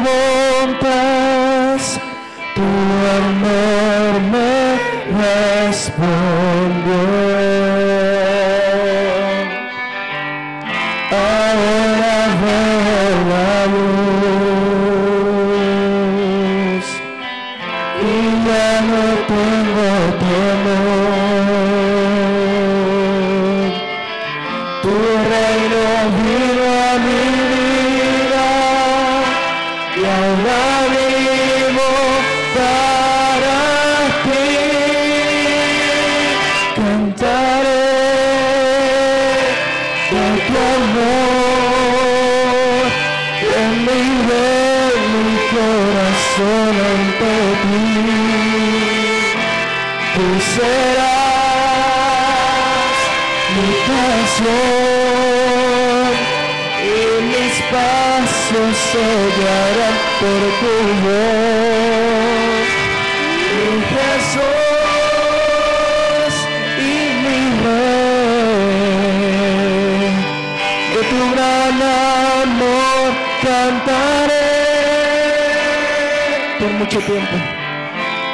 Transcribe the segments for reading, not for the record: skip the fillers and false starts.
preguntas, tu amor me respondió. Ahora veo la luz y ya no tengo temor. Tu reino vino a mi vida y ahora vivo para ti. Cantaré de tu amor, rendiré mi corazón ante ti. Tú serás mi canción y mis pasos se guiarán por tu voz. Mi Jesús y mi Rey, de tu gran amor cantaré.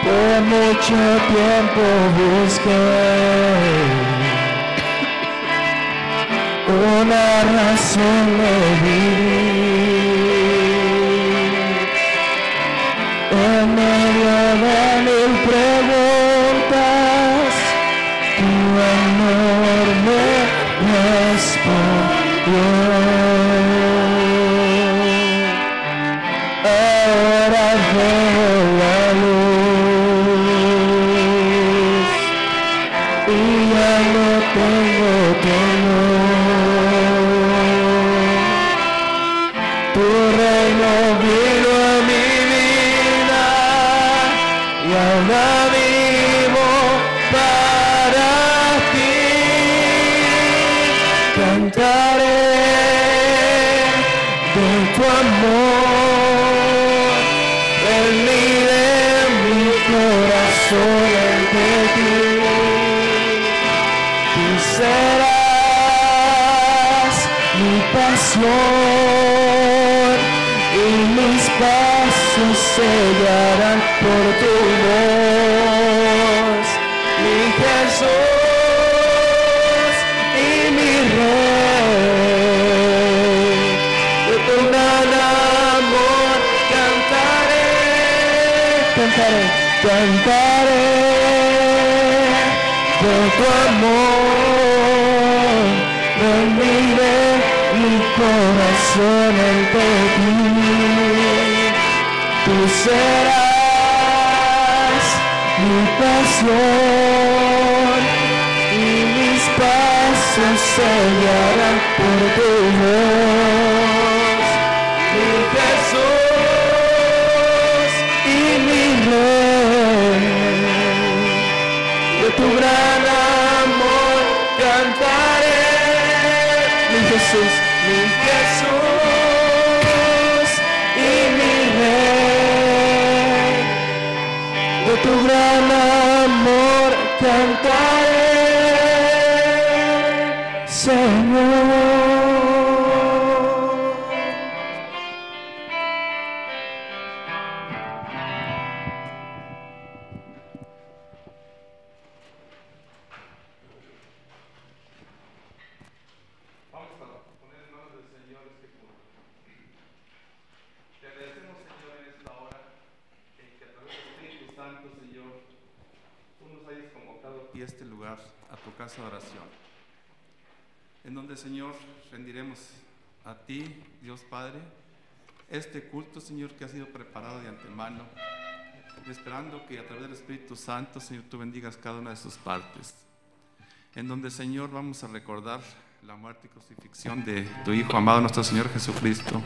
Por mucho tiempo busqué una razón de vivir. En medio de mil preguntas, tu amor me respondió. Ahora veo la luz y ya no tengo temor. Tu reino vino a mi vida y ahora vivo para ti. Cantaré de tu amor, rendiré mi corazón ante ti. Tú serás mi pasión y mis pasos se guiarán por tu voz. Mi Jesús y mi Rey, de tu gran amor cantaré, cantaré, cantaré de tu amor, rendiré mi corazón ante ti. Tú serás mi pasión y mis pasos se guiarán por tu voz. Mi Jesús y mi Rey, de tu gran amor cantaré. Mi Jesús y mi Rey, de tu gran amor cantaré, Señor. Y este lugar a tu casa de oración, en donde, Señor, rendiremos a ti, Dios Padre, este culto, Señor, que ha sido preparado de antemano, esperando que a través del Espíritu Santo, Señor, tú bendigas cada una de sus partes, en donde, Señor, vamos a recordar la muerte y crucifixión de tu Hijo amado, nuestro Señor Jesucristo,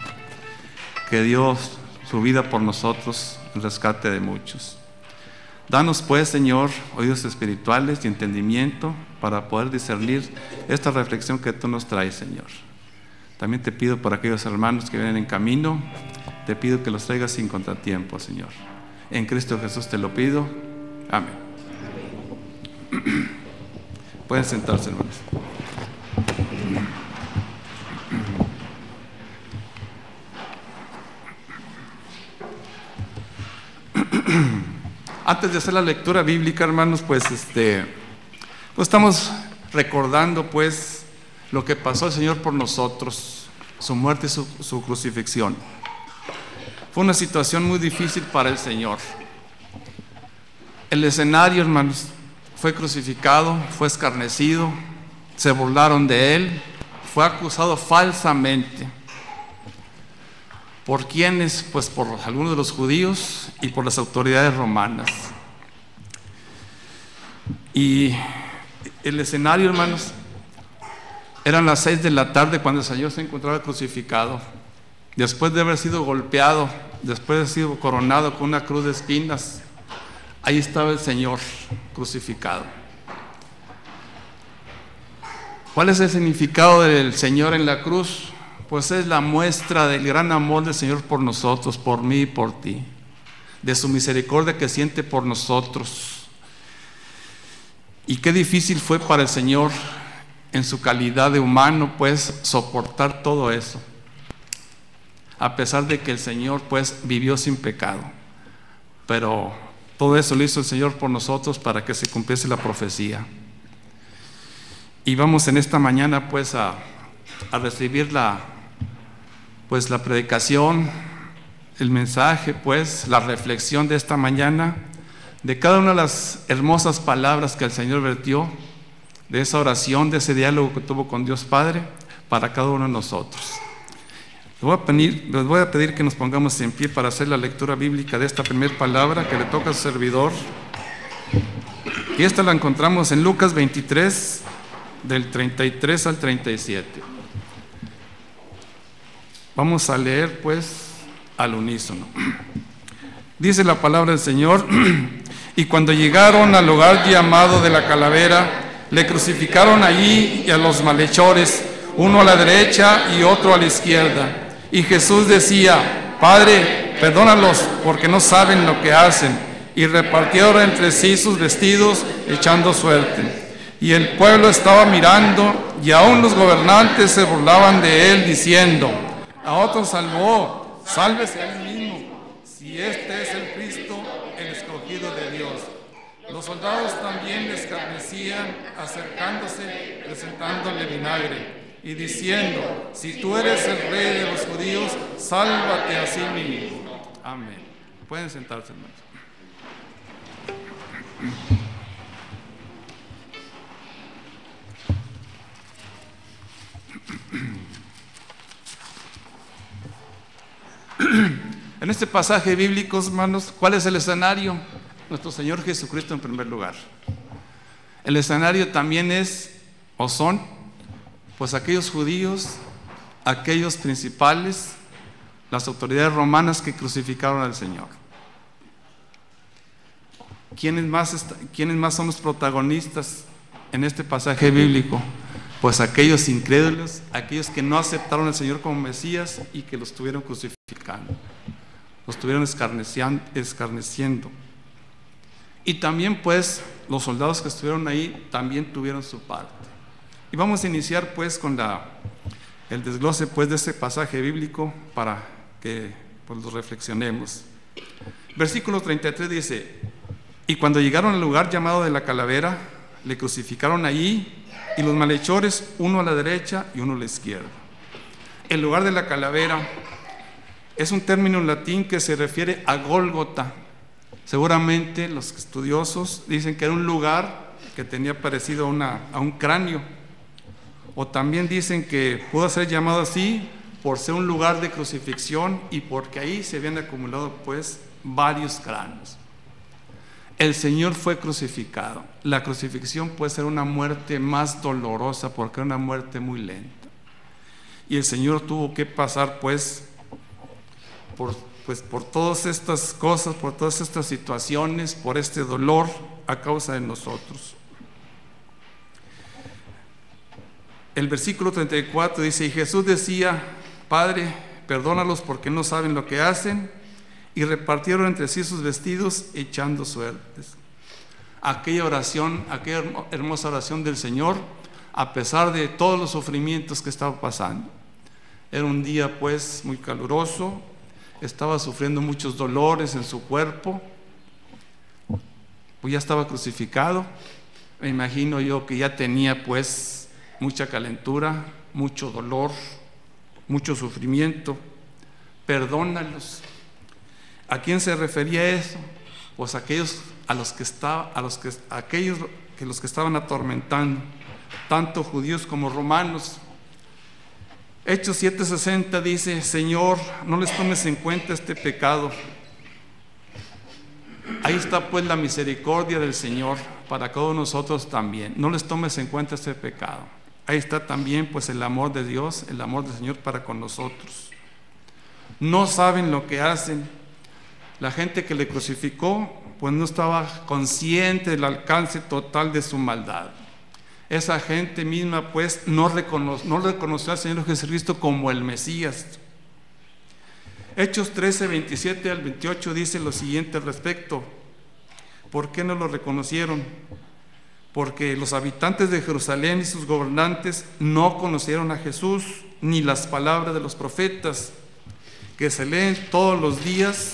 que dio su vida por nosotros en rescate de muchos. Danos pues, Señor, oídos espirituales y entendimiento para poder discernir esta reflexión que tú nos traes, Señor. También te pido por aquellos hermanos que vienen en camino, te pido que los traigas sin contratiempo, Señor. En Cristo Jesús te lo pido. Amén. Pueden sentarse, hermanos. Antes de hacer la lectura bíblica, hermanos, pues estamos recordando pues lo que pasó el Señor por nosotros, su muerte y su crucifixión. Fue una situación muy difícil para el Señor. El escenario, hermanos, fue crucificado, fue escarnecido, se burlaron de él, fue acusado falsamente. ¿Por quiénes? Pues por algunos de los judíos y por las autoridades romanas. Y el escenario, hermanos, eran las 6 de la tarde cuando el Señor se encontraba crucificado. Después de haber sido golpeado, después de haber sido coronado con una cruz de espinas, ahí estaba el Señor crucificado. ¿Cuál es el significado del Señor en la cruz? Pues es la muestra del gran amor del Señor por nosotros, por mí y por ti, de su misericordia que siente por nosotros. Y qué difícil fue para el Señor en su calidad de humano, pues, soportar todo eso, a pesar de que el Señor, pues, vivió sin pecado. Pero todo eso lo hizo el Señor por nosotros para que se cumpliese la profecía. Y vamos en esta mañana, pues, a recibir la predicación, el mensaje, pues, la reflexión de esta mañana, de cada una de las hermosas palabras que el Señor vertió, de esa oración, de ese diálogo que tuvo con Dios Padre, para cada uno de nosotros. Les voy a pedir que nos pongamos en pie para hacer la lectura bíblica de esta primera palabra que le toca a su servidor. Y esta la encontramos en Lucas 23, del 33 al 37. Vamos a leer, pues, al unísono. Dice la palabra del Señor: y cuando llegaron al lugar llamado de la Calavera, le crucificaron allí y a los malhechores, uno a la derecha y otro a la izquierda. Y Jesús decía: Padre, perdónalos, porque no saben lo que hacen. Y repartieron entre sí sus vestidos, echando suerte. Y el pueblo estaba mirando, y aún los gobernantes se burlaban de él, diciendo: a otro salvó, sálvese a él mismo, si este es el Cristo, el escogido de Dios. Los soldados también le escarnecían, acercándose, presentándole vinagre, y diciendo: si tú eres el rey de los judíos, sálvate a sí mismo. Amén. Pueden sentarse, hermanos. En este pasaje bíblico, hermanos, ¿cuál es el escenario? Nuestro Señor Jesucristo en primer lugar. El escenario también es, o son, pues aquellos judíos, aquellos principales, las autoridades romanas que crucificaron al Señor. ¿Quiénes más son los protagonistas en este pasaje bíblico? Pues aquellos incrédulos, aquellos que no aceptaron al Señor como Mesías y que lo estuvieron crucificando, lo estuvieron escarneciendo. Y también, pues, los soldados que estuvieron ahí también tuvieron su parte. Y vamos a iniciar, pues, con el desglose, pues, de este pasaje bíblico para que, pues, lo reflexionemos. Versículo 33 dice: y cuando llegaron al lugar llamado de la Calavera, le crucificaron allí, y los malhechores, uno a la derecha y uno a la izquierda. El lugar de la calavera es un término en latín que se refiere a Gólgota. Seguramente los estudiosos dicen que era un lugar que tenía parecido a un cráneo, o también dicen que pudo ser llamado así por ser un lugar de crucifixión y porque ahí se habían acumulado, pues, varios cráneos. El Señor fue crucificado. La crucifixión puede ser una muerte más dolorosa porque era una muerte muy lenta. Y el Señor tuvo que pasar, pues, por todas estas cosas, por todas estas situaciones, por este dolor a causa de nosotros. El versículo 34 dice: y Jesús decía: Padre, perdónalos porque no saben lo que hacen. Y repartieron entre sí sus vestidos, echando suertes. Aquella oración, aquella hermosa oración del Señor, a pesar de todos los sufrimientos que estaba pasando. Era un día, pues, muy caluroso, estaba sufriendo muchos dolores en su cuerpo, pues ya estaba crucificado. Me imagino yo que ya tenía pues mucha calentura, mucho dolor, mucho sufrimiento. Perdónalos. ¿A quién se refería eso? Pues aquellos los que estaban atormentando, tanto judíos como romanos. Hechos 7:60 dice: Señor, no les tomes en cuenta este pecado. Ahí está pues la misericordia del Señor para todos nosotros también. No les tomes en cuenta este pecado. Ahí está también pues el amor de Dios, el amor del Señor para con nosotros. No saben lo que hacen. La gente que le crucificó pues no estaba consciente del alcance total de su maldad. Esa gente misma pues no reconoció al Señor Jesucristo como el Mesías. Hechos 13, 27 al 28 dice lo siguiente al respecto. ¿Por qué no lo reconocieron? Porque los habitantes de Jerusalén y sus gobernantes no conocieron a Jesús ni las palabras de los profetas que se leen todos los días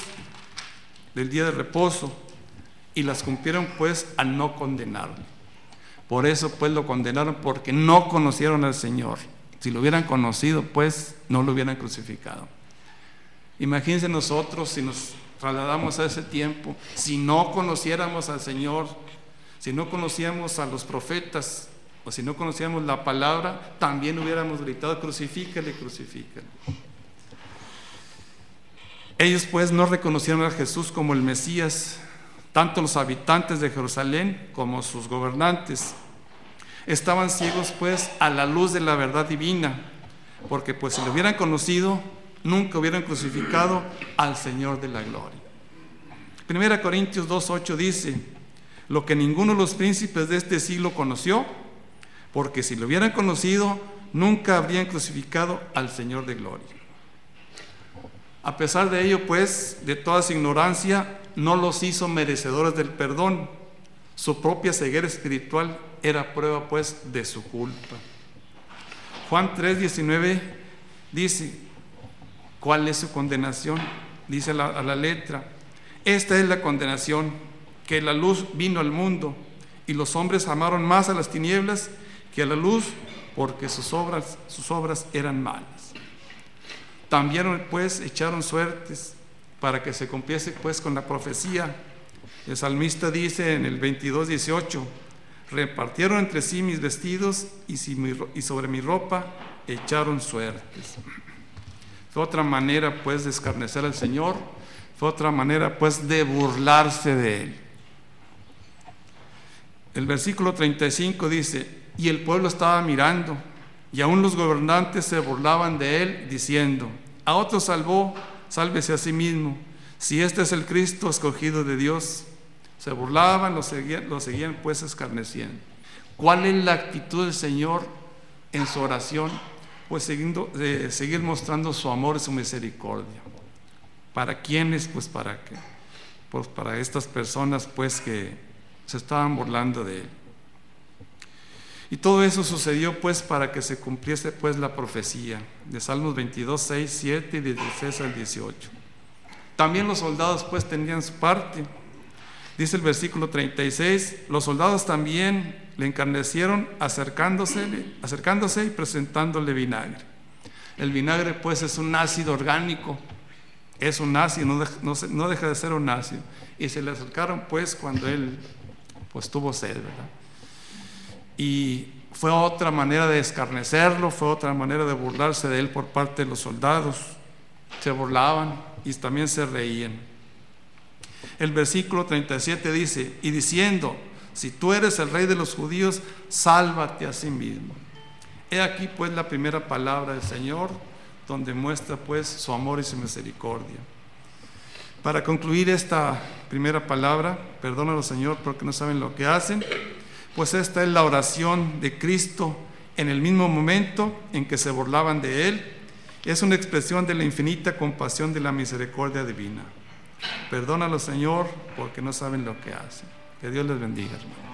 del día de reposo, y las cumplieron pues al no condenarlo. Por eso pues lo condenaron, porque no conocieron al Señor. Si lo hubieran conocido pues no lo hubieran crucificado. Imagínense nosotros si nos trasladamos a ese tiempo, si no conociéramos al Señor, si no conocíamos a los profetas, o si no conocíamos la palabra, también hubiéramos gritado: crucifícale, crucifícale. Ellos pues no reconocieron a Jesús como el Mesías, tanto los habitantes de Jerusalén como sus gobernantes. Estaban ciegos pues a la luz de la verdad divina, porque pues si lo hubieran conocido, nunca hubieran crucificado al Señor de la gloria. 1 Corintios 2:8 dice: lo que ninguno de los príncipes de este siglo conoció, porque si lo hubieran conocido, nunca habrían crucificado al Señor de gloria. A pesar de ello, pues, de toda su ignorancia, no los hizo merecedores del perdón. Su propia ceguera espiritual era prueba, pues, de su culpa. Juan 3:19 dice: ¿cuál es su condenación? Dice a la letra: esta es la condenación, que la luz vino al mundo, y los hombres amaron más a las tinieblas que a la luz, porque sus obras eran malas. También pues echaron suertes para que se cumpliese pues con la profecía. El salmista dice en el 22:18: repartieron entre sí mis vestidos y sobre mi ropa echaron suertes. Fue otra manera pues de escarnecer al Señor, fue otra manera pues de burlarse de Él. El versículo 35 dice: y el pueblo estaba mirando, y aún los gobernantes se burlaban de Él, diciendo: a otro salvó, sálvese a sí mismo, si este es el Cristo escogido de Dios. Se burlaban, lo seguían pues escarneciendo. ¿Cuál es la actitud del Señor en su oración? Pues seguir mostrando su amor y su misericordia. ¿Para quiénes? Pues para qué. Pues para estas personas pues que se estaban burlando de Él. Y todo eso sucedió pues para que se cumpliese pues la profecía de Salmos 22, 6, 7 y 16 al 18. También los soldados pues tenían su parte. Dice el versículo 36: los soldados también le encarnecieron acercándose y presentándole vinagre. El vinagre pues es un ácido orgánico, es un ácido, no deja de ser un ácido. Y se le acercaron pues cuando él pues tuvo sed, ¿verdad? Y fue otra manera de escarnecerlo, fue otra manera de burlarse de él por parte de los soldados. Se burlaban y también se reían. El versículo 37 dice: y diciendo: si tú eres el rey de los judíos, sálvate a sí mismo. He aquí pues la primera palabra del Señor, donde muestra pues su amor y su misericordia. Para concluir esta primera palabra, perdónalo, Señor, porque no saben lo que hacen. Pues esta es la oración de Cristo en el mismo momento en que se burlaban de Él. Es una expresión de la infinita compasión de la misericordia divina. Perdónalo, Señor, porque no saben lo que hacen. Que Dios les bendiga, hermano.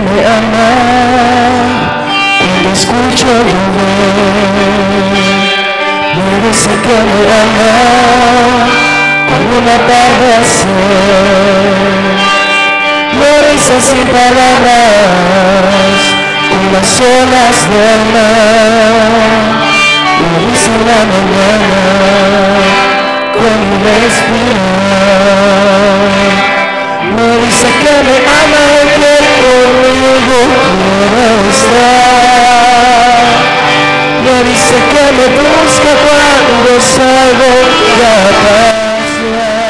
me ama cuando escucho llover. Me dice que me ama como un atardecer. Lo dice sin palabras, con las olas del mar. Lo dice en la mañana, con mi respirar. Me dice que me ama y que conmigo quiere estar. Me dice que me busca cuando salgo a pasear.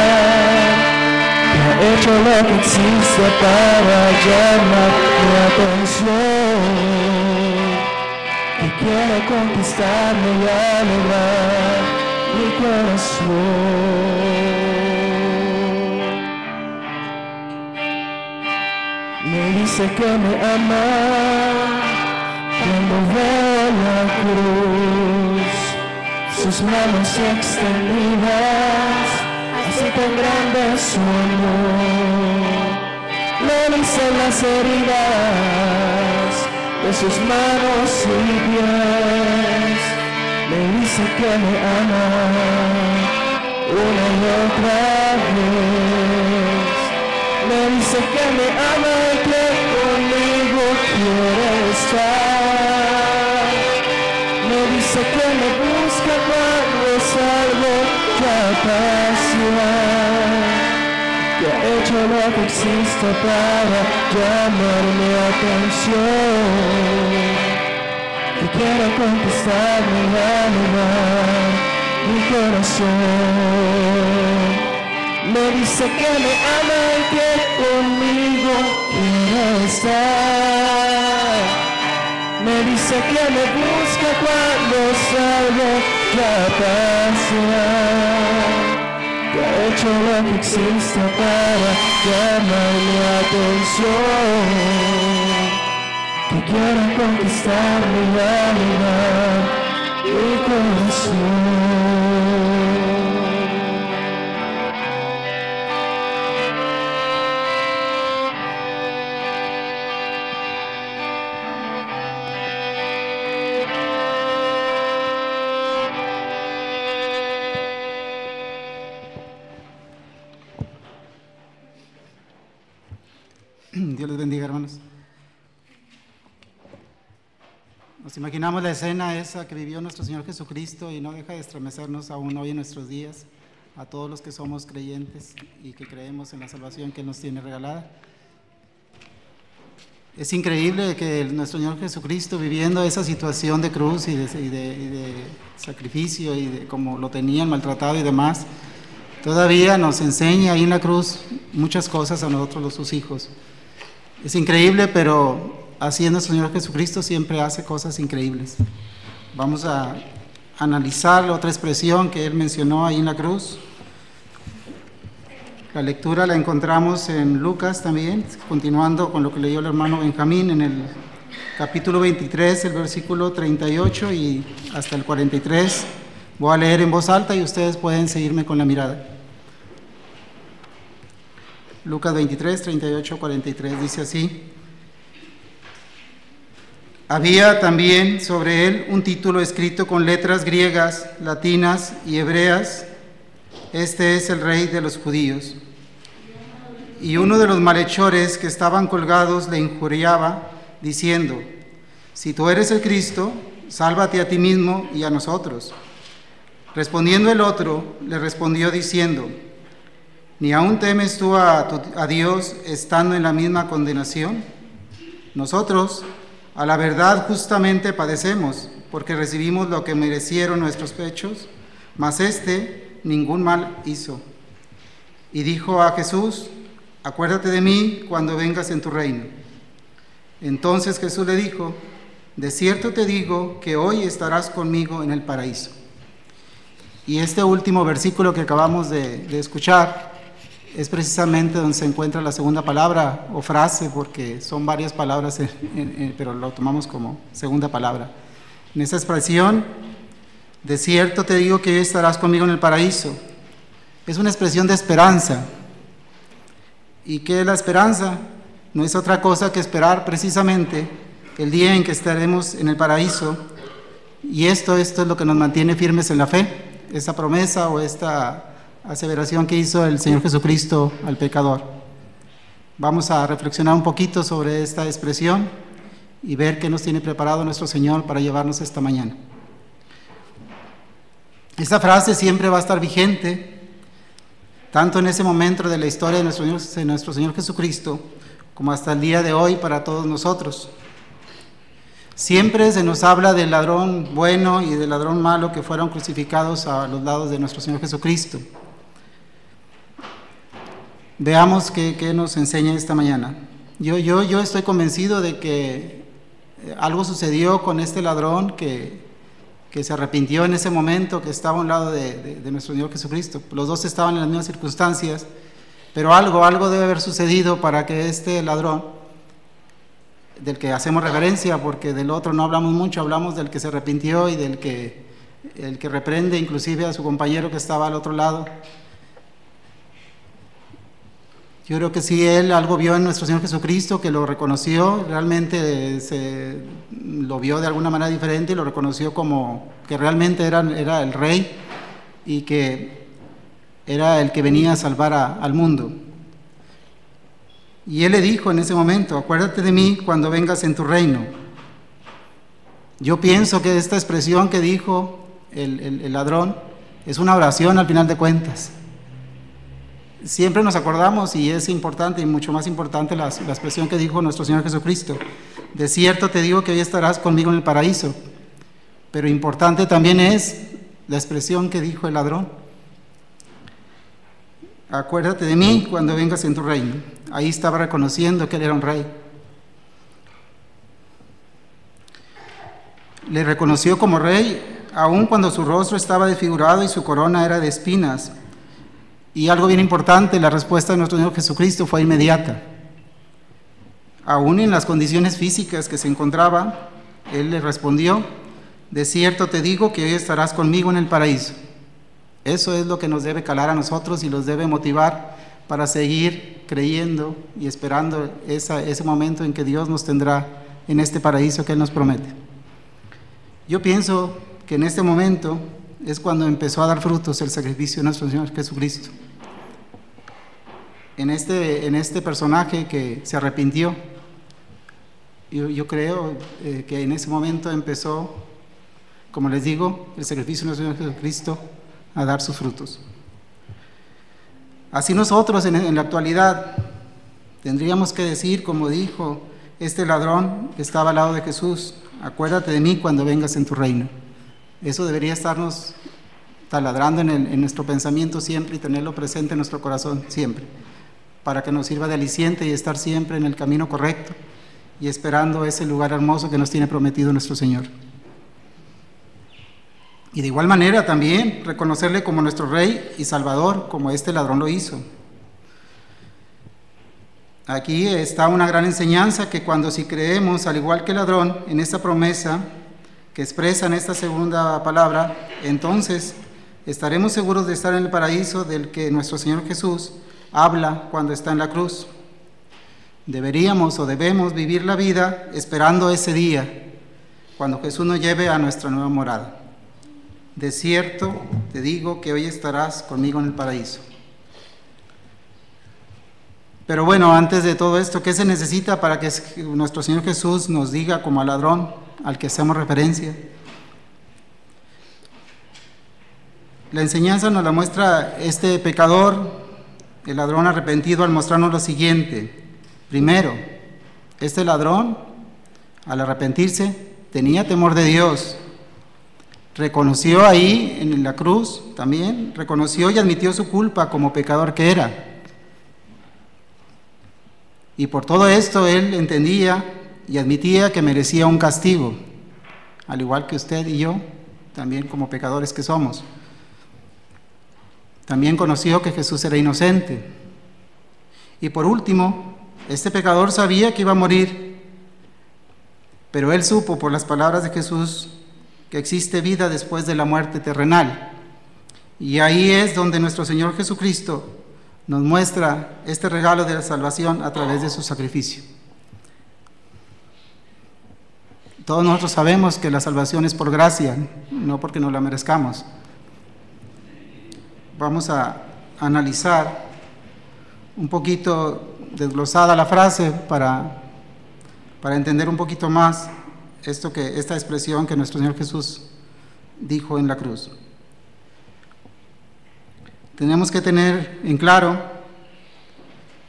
Que ha hecho lo que existe para llamar mi atención. Que quiere conquistarme y alegrar mi corazón. Me dice que me ama cuando veo la cruz, sus manos extendidas, así tan grande su amor. Me dice las heridas de sus manos y pies. Me dice que me ama una y otra vez. Me dice que me ama y que conmigo quiere estar. Me dice que me busca cuando salgo a pasear. Que ha hecho lo que existe para llamar mi atención. Que quiere conquistarme y animar mi corazón. Me dice que me ama y que conmigo quiere estar. Me dice que me busca cuando salgo a pasear. Que ha hecho lo que existe para llamar mi atención. Que quiere conquistarme y animar mi corazón. Dios les bendiga, hermanos. Nos imaginamos la escena esa que vivió nuestro Señor Jesucristo y no deja de estremecernos aún hoy en nuestros días, a todos los que somos creyentes y que creemos en la salvación que Él nos tiene regalada. Es increíble que nuestro Señor Jesucristo, viviendo esa situación de cruz y de sacrificio y de cómo lo tenían maltratado y demás, todavía nos enseña ahí en la cruz muchas cosas a nosotros, sus hijos. Es increíble, pero así es nuestro Señor Jesucristo, siempre hace cosas increíbles. Vamos a analizar la otra expresión que Él mencionó ahí en la cruz. La lectura la encontramos en Lucas también, continuando con lo que leyó el hermano Benjamín, en el capítulo 23, el versículo 38 y hasta el 43. Voy a leer en voz alta y ustedes pueden seguirme con la mirada. Lucas 23, 38, 43, dice así: había también sobre él un título escrito con letras griegas, latinas y hebreas: este es el Rey de los judíos. Y uno de los malhechores que estaban colgados le injuriaba, diciendo: si tú eres el Cristo, sálvate a ti mismo y a nosotros. Respondiendo el otro, le respondió diciendo: ¿ni aún temes tú a Dios estando en la misma condenación? Nosotros, a la verdad, justamente padecemos, porque recibimos lo que merecieron nuestros pechos, mas éste ningún mal hizo. Y dijo a Jesús: acuérdate de mí cuando vengas en tu reino. Entonces Jesús le dijo: de cierto te digo que hoy estarás conmigo en el paraíso. Y este último versículo que acabamos de escuchar es precisamente donde se encuentra la segunda palabra o frase, porque son varias palabras, pero lo tomamos como segunda palabra. En esta expresión, de cierto te digo que hoy estarás conmigo en el paraíso, es una expresión de esperanza. ¿Y qué es la esperanza? no es otra cosa que esperar precisamente el día en que estaremos en el paraíso, y esto es lo que nos mantiene firmes en la fe, esta promesa o esta aseveración que hizo el Señor Jesucristo al pecador. Vamos a reflexionar un poquito sobre esta expresión y ver qué nos tiene preparado nuestro Señor para llevarnos esta mañana. Esta frase siempre va a estar vigente, tanto en ese momento de la historia de nuestro Señor Jesucristo, como hasta el día de hoy para todos nosotros. Siempre se nos habla del ladrón bueno y del ladrón malo que fueron crucificados a los lados de nuestro Señor Jesucristo. Veamos qué nos enseña esta mañana. Yo estoy convencido de que algo sucedió con este ladrón que se arrepintió en ese momento, que estaba a un lado de nuestro Señor Jesucristo. Los dos estaban en las mismas circunstancias, pero algo debe haber sucedido para que este ladrón, del que hacemos referencia, porque del otro no hablamos mucho, hablamos del que se arrepintió y el que reprende inclusive a su compañero que estaba al otro lado. Yo creo que sí, él algo vio en nuestro Señor Jesucristo, que lo reconoció, realmente lo vio de alguna manera diferente y lo reconoció como que realmente era el Rey y que era el que venía a salvar al mundo. Y él le dijo en ese momento: acuérdate de mí cuando vengas en tu reino. Yo pienso que esta expresión que dijo el ladrón es una oración al final de cuentas. Siempre nos acordamos, y es importante y mucho más importante la expresión que dijo nuestro Señor Jesucristo: de cierto te digo que hoy estarás conmigo en el paraíso. Pero importante también es la expresión que dijo el ladrón: acuérdate de mí cuando vengas en tu reino. Ahí estaba reconociendo que él era un rey. Le reconoció como rey aun cuando su rostro estaba desfigurado y su corona era de espinas. Y algo bien importante, la respuesta de nuestro Señor Jesucristo fue inmediata. Aún en las condiciones físicas que se encontraba, Él le respondió: de cierto te digo que hoy estarás conmigo en el paraíso. Eso es lo que nos debe calar a nosotros y nos debe motivar para seguir creyendo y esperando ese momento en que Dios nos tendrá en este paraíso que Él nos promete. Yo pienso que en este momento es cuando empezó a dar frutos el sacrificio de nuestro Señor Jesucristo. En este personaje que se arrepintió, yo creo que en ese momento empezó, como les digo, el sacrificio de nuestro Señor Jesucristo a dar sus frutos. Así nosotros en la actualidad tendríamos que decir, como dijo este ladrón que estaba al lado de Jesús: acuérdate de mí cuando vengas en tu reino. Eso debería estarnos taladrando en nuestro pensamiento siempre y tenerlo presente en nuestro corazón siempre, para que nos sirva de aliciente y estar siempre en el camino correcto y esperando ese lugar hermoso que nos tiene prometido nuestro Señor. Y de igual manera también reconocerle como nuestro Rey y Salvador, como este ladrón lo hizo. Aquí está una gran enseñanza, que si creemos, al igual que el ladrón, en esta promesa que expresa en esta segunda palabra, entonces estaremos seguros de estar en el paraíso del que nuestro Señor Jesús habla cuando está en la cruz. Deberíamos o debemos vivir la vida esperando ese día, cuando Jesús nos lleve a nuestra nueva morada. De cierto te digo que hoy estarás conmigo en el paraíso. Pero bueno, antes de todo esto, ¿qué se necesita para que nuestro Señor Jesús nos diga como al ladrón al que hacemos referencia? La enseñanza nos la muestra este pecador, el ladrón arrepentido, al mostrarnos lo siguiente. Primero, este ladrón, al arrepentirse, tenía temor de Dios. Reconoció ahí en la cruz también, reconoció y admitió su culpa como pecador que era. Y por todo esto él entendía y admitía que merecía un castigo, al igual que usted y yo, también como pecadores que somos. También conoció que Jesús era inocente. Y por último, este pecador sabía que iba a morir, pero él supo por las palabras de Jesús que existe vida después de la muerte terrenal. Y ahí es donde nuestro Señor Jesucristo nos muestra este regalo de la salvación a través de su sacrificio. Todos nosotros sabemos que la salvación es por gracia, no porque nos la merezcamos. Vamos a analizar un poquito desglosada la frase para entender un poquito más esta expresión que nuestro Señor Jesús dijo en la cruz. Tenemos que tener en claro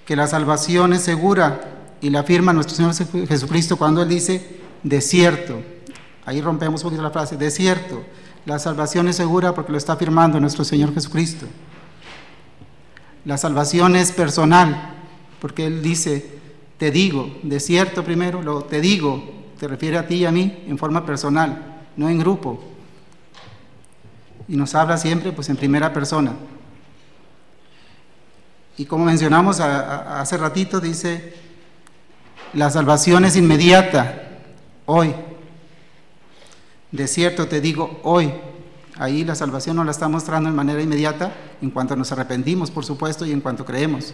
que la salvación es segura y la afirma nuestro Señor Jesucristo cuando Él dice, de cierto. Ahí rompemos un poquito la frase, de cierto. La salvación es segura porque lo está afirmando nuestro Señor Jesucristo. La salvación es personal porque Él dice, te digo, de cierto primero, luego te digo, te refiere a ti y a mí en forma personal, no en grupo. Y nos habla siempre pues en primera persona. Y como mencionamos hace ratito, dice, la salvación es inmediata, hoy. De cierto te digo, hoy. Ahí la salvación nos la está mostrando de manera inmediata, en cuanto nos arrepentimos, por supuesto, y en cuanto creemos.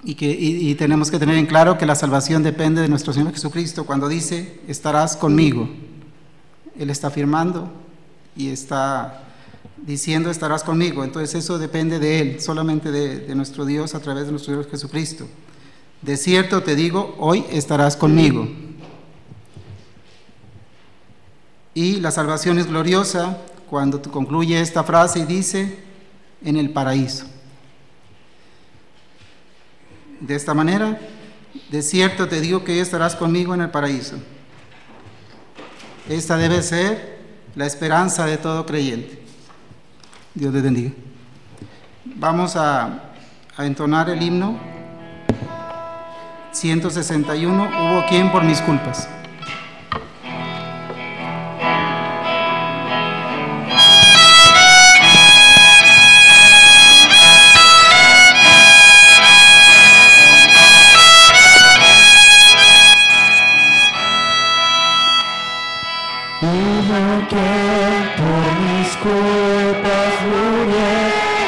Y tenemos que tener en claro que la salvación depende de nuestro Señor Jesucristo. Cuando dice, estarás conmigo, Él está afirmando y está diciendo, estarás conmigo. Entonces eso depende de Él, solamente de nuestro Dios a través de nuestro Dios Jesucristo. De cierto te digo, hoy estarás conmigo. Y la salvación es gloriosa cuando concluye esta frase y dice, en el paraíso. De esta manera, de cierto te digo que hoy estarás conmigo en el paraíso. Esta debe ser la esperanza de todo creyente. Dios les bendiga. Vamos a entonar el himno 161, hubo quien por mis culpas. Hubo quien por mis culpas murió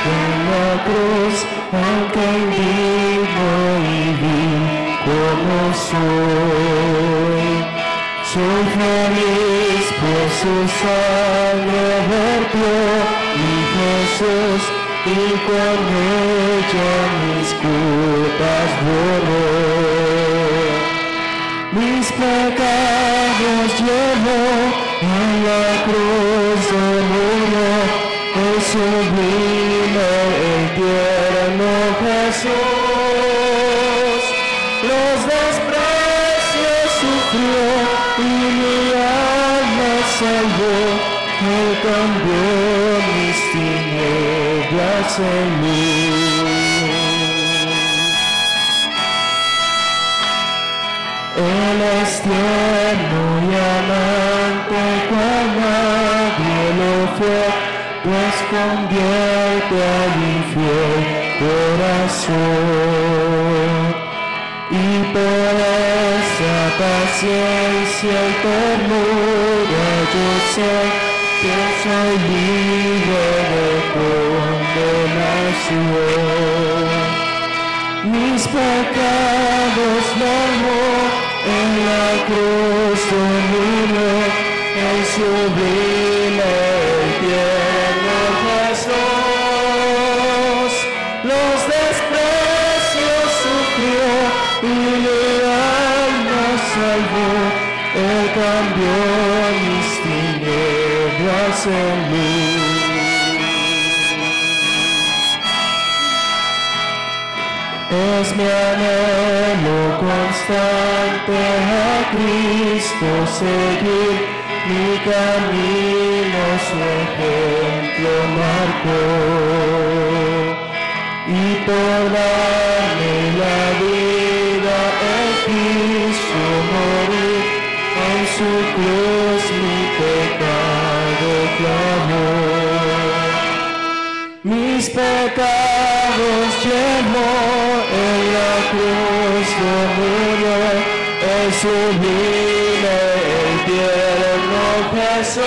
en la cruz, aunque indigno y vil como soy. Soy feliz por su sangre vertió mi Jesús, y con ella mis culpas borró. Mis pecados llevó en la cruz murió, el sublime, el tierno Jesús. Los desprecios sufrió y mi alma salvó. Él cambió mis tinieblas en luz. Él es tierno y amante, cual nadie lo fue, pues convierte al infiel corazón. Y por esa paciencia y ternura yo sé que soy libre de condenación. Mis pecados lavó en la cruz murió, el sublime, el tierno Jesús. Los desprecios sufrió y mi alma salvó. Él cambió mis tinieblas en luz. Es mi anhelo constante a Cristo seguir, mi camino su ejemplo marcó. Y por darme la vida Él quiso morir, en su cruz mi pecado clamó. Mis pecados llevó en la cruz murió, el sublime, el tierno Jesús.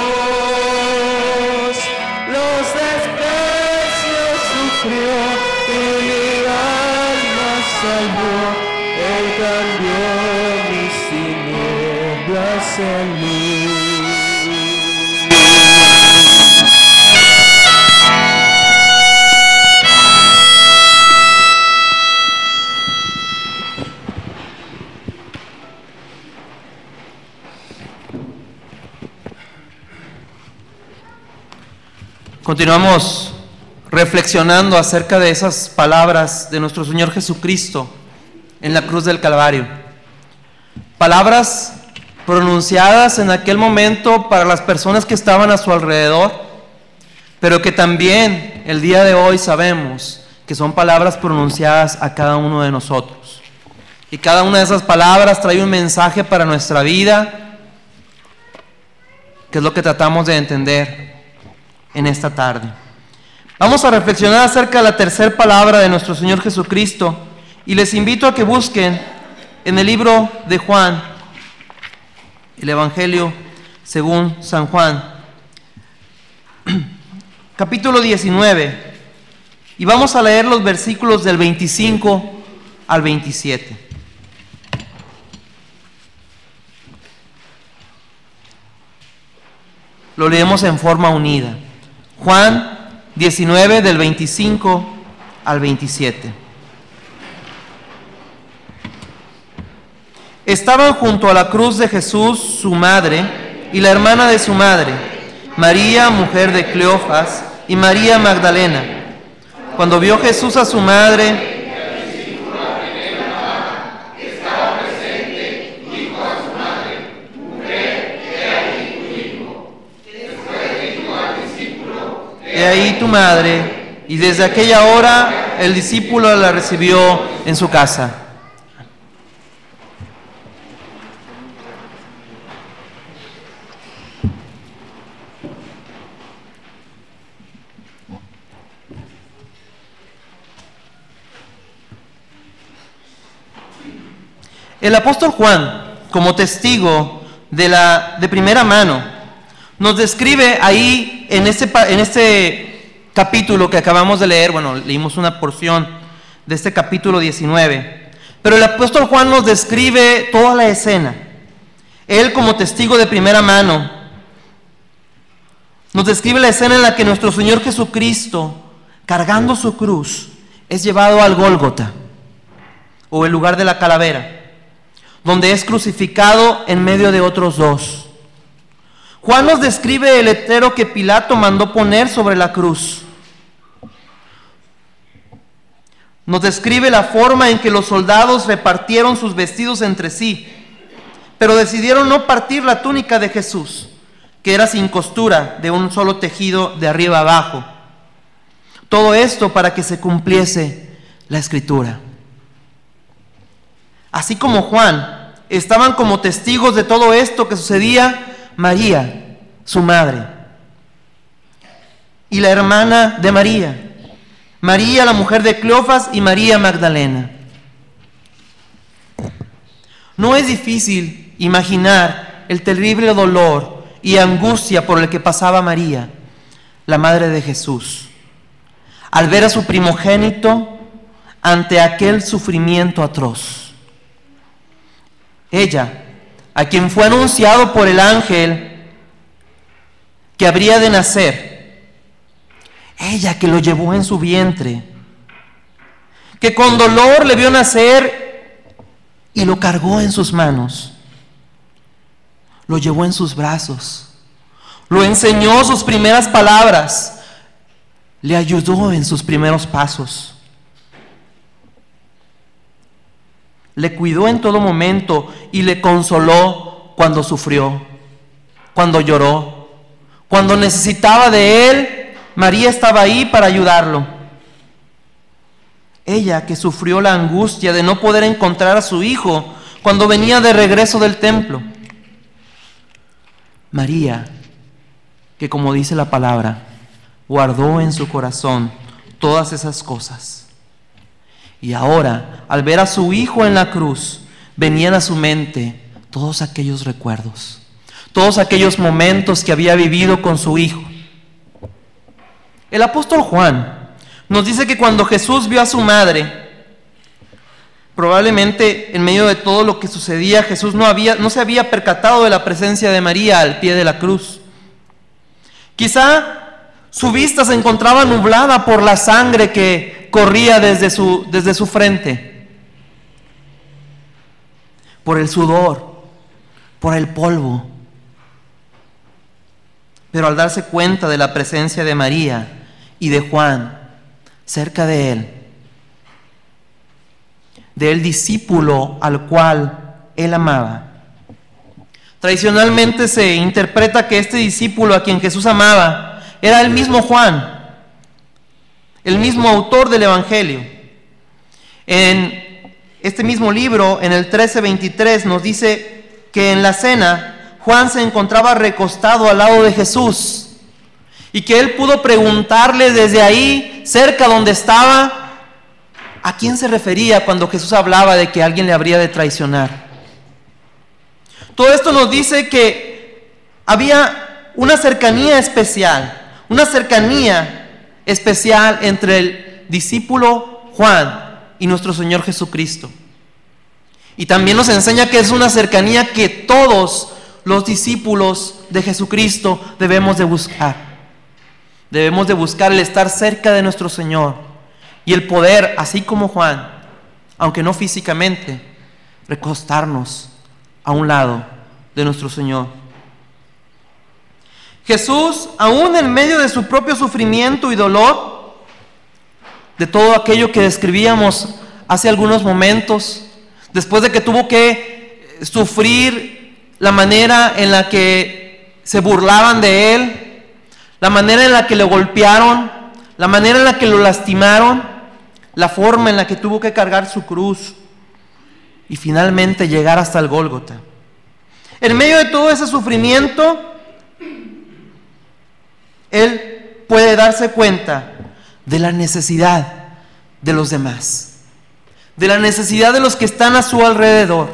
Los desprecios sufrió y mi alma salvó. Él cambió mis tinieblas en luz. Continuamos reflexionando acerca de esas palabras de nuestro Señor Jesucristo en la cruz del Calvario. Palabras pronunciadas en aquel momento para las personas que estaban a su alrededor, pero que también el día de hoy sabemos que son palabras pronunciadas a cada uno de nosotros. Y cada una de esas palabras trae un mensaje para nuestra vida, que es lo que tratamos de entender en esta tarde. Vamos a reflexionar acerca de la tercera palabra de nuestro Señor Jesucristo y les invito a que busquen en el libro de Juan, el Evangelio según San Juan, capítulo 19, y vamos a leer los versículos del 25 al 27. Lo leemos en forma unida. Juan 19 del 25 al 27. Estaban junto a la cruz de Jesús su madre y la hermana de su madre, María, mujer de Cleofas, y María Magdalena. Cuando vio Jesús a su madre, he ahí tu madre, y desde aquella hora el discípulo la recibió en su casa. El apóstol Juan, como testigo de primera mano, nos describe ahí en este capítulo que acabamos de leer. Bueno, leímos una porción de este capítulo 19, pero el apóstol Juan nos describe toda la escena. Él, como testigo de primera mano, nos describe la escena en la que nuestro Señor Jesucristo, cargando su cruz, es llevado al Gólgota, o el lugar de la calavera, donde es crucificado en medio de otros dos. Juan nos describe el letrero que Pilato mandó poner sobre la cruz. Nos describe la forma en que los soldados repartieron sus vestidos entre sí, pero decidieron no partir la túnica de Jesús, que era sin costura, de un solo tejido de arriba abajo. Todo esto para que se cumpliese la Escritura. Así como Juan, estaban como testigos de todo esto que sucedía María, su madre, y la hermana de María, María, la mujer de Cleofas, y María Magdalena. No es difícil imaginar el terrible dolor y angustia por el que pasaba María, la madre de Jesús, al ver a su primogénito ante aquel sufrimiento atroz. Ella, a quien fue anunciado por el ángel que habría de nacer, ella que lo llevó en su vientre, que con dolor le vio nacer y lo cargó en sus manos, lo llevó en sus brazos, lo enseñó sus primeras palabras, le ayudó en sus primeros pasos, le cuidó en todo momento y le consoló cuando sufrió, cuando lloró, cuando necesitaba de él. María estaba ahí para ayudarlo. Ella que sufrió la angustia de no poder encontrar a su hijo cuando venía de regreso del templo. María, que como dice la palabra, guardó en su corazón todas esas cosas. Y ahora, al ver a su hijo en la cruz, venían a su mente todos aquellos recuerdos, todos aquellos momentos que había vivido con su hijo. El apóstol Juan nos dice que cuando Jesús vio a su madre, probablemente en medio de todo lo que sucedía, Jesús no se había percatado de la presencia de María al pie de la cruz. Quizá su vista se encontraba nublada por la sangre que corría desde su frente, por el sudor, por el polvo. Pero al darse cuenta de la presencia de María y de Juan cerca de él, del discípulo al cual él amaba. Tradicionalmente se interpreta que este discípulo a quien Jesús amaba era el mismo Juan, el mismo autor del Evangelio. En este mismo libro, en el 13:23, nos dice que en la cena Juan se encontraba recostado al lado de Jesús y que él pudo preguntarle desde ahí, cerca donde estaba, ¿a quién se refería cuando Jesús hablaba de que alguien le habría de traicionar? Todo esto nos dice que había una cercanía especial entre el discípulo Juan y nuestro Señor Jesucristo. Y también nos enseña que es una cercanía que todos los discípulos de Jesucristo debemos de buscar. Debemos de buscar el estar cerca de nuestro Señor y el poder, así como Juan, aunque no físicamente, recostarnos a un lado de nuestro Señor. Jesús, aún en medio de su propio sufrimiento y dolor, de todo aquello que describíamos hace algunos momentos, después de que tuvo que sufrir la manera en la que se burlaban de él, la manera en la que le golpearon, la manera en la que lo lastimaron, la forma en la que tuvo que cargar su cruz y finalmente llegar hasta el Gólgota. En medio de todo ese sufrimiento, él puede darse cuenta de la necesidad de los demás, de la necesidad de los que están a su alrededor.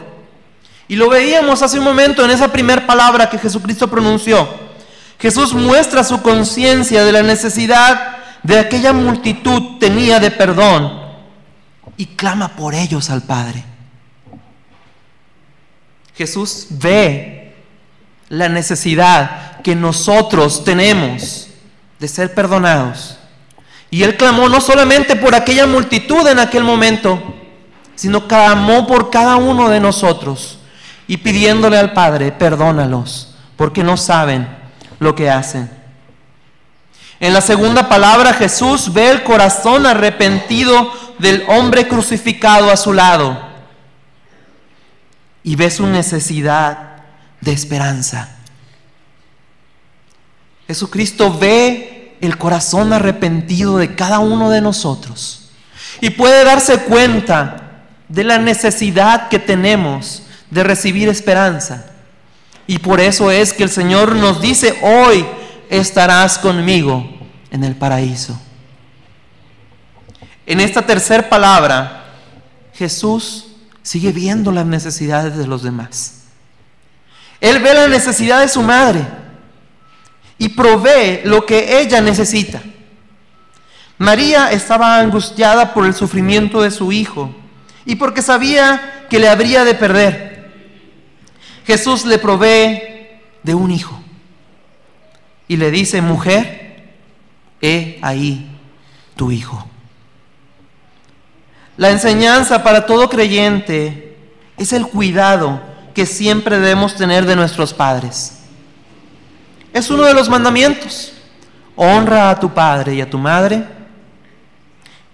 Y lo veíamos hace un momento en esa primera palabra que Jesucristo pronunció. Jesús muestra su conciencia de la necesidad de aquella multitud tenía de perdón y clama por ellos al Padre. Jesús ve la necesidad que nosotros tenemos de ser perdonados. Y Él clamó no solamente por aquella multitud en aquel momento, sino clamó por cada uno de nosotros y pidiéndole al Padre, perdónalos, porque no saben lo que hacen. En la segunda palabra, Jesús ve el corazón arrepentido del hombre crucificado a su lado y ve su necesidad de esperanza. Jesucristo ve el corazón arrepentido de cada uno de nosotros y puede darse cuenta de la necesidad que tenemos de recibir esperanza. Y por eso es que el Señor nos dice: hoy estarás conmigo en el paraíso. En esta tercera palabra, Jesús sigue viendo las necesidades de los demás. Él ve la necesidad de su madre y provee lo que ella necesita. María estaba angustiada por el sufrimiento de su hijo y porque sabía que le habría de perder. Jesús le provee de un hijo y le dice: mujer, he ahí tu hijo. La enseñanza para todo creyente es el cuidado que siempre debemos tener de nuestros padres. Es uno de los mandamientos: honra a tu padre y a tu madre.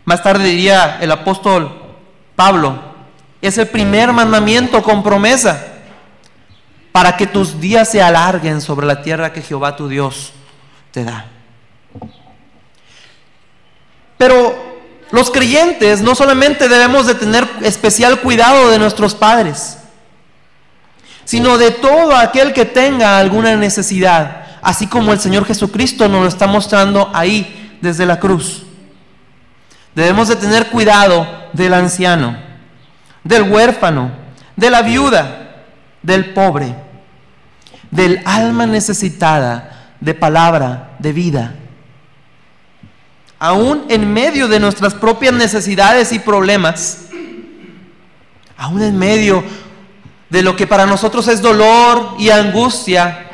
Más tarde diría el apóstol Pablo, es el primer mandamiento con promesa para que tus días se alarguen sobre la tierra que Jehová tu Dios te da. Pero los creyentes no solamente debemos de tener especial cuidado de nuestros padres, sino de todo aquel que tenga alguna necesidad, así como el Señor Jesucristo nos lo está mostrando ahí desde la cruz. Debemos de tener cuidado del anciano, del huérfano, de la viuda, del pobre, del alma necesitada de palabra de vida. aún en medio de nuestras propias necesidades y problemas, aún en medio de lo que para nosotros es dolor y angustia,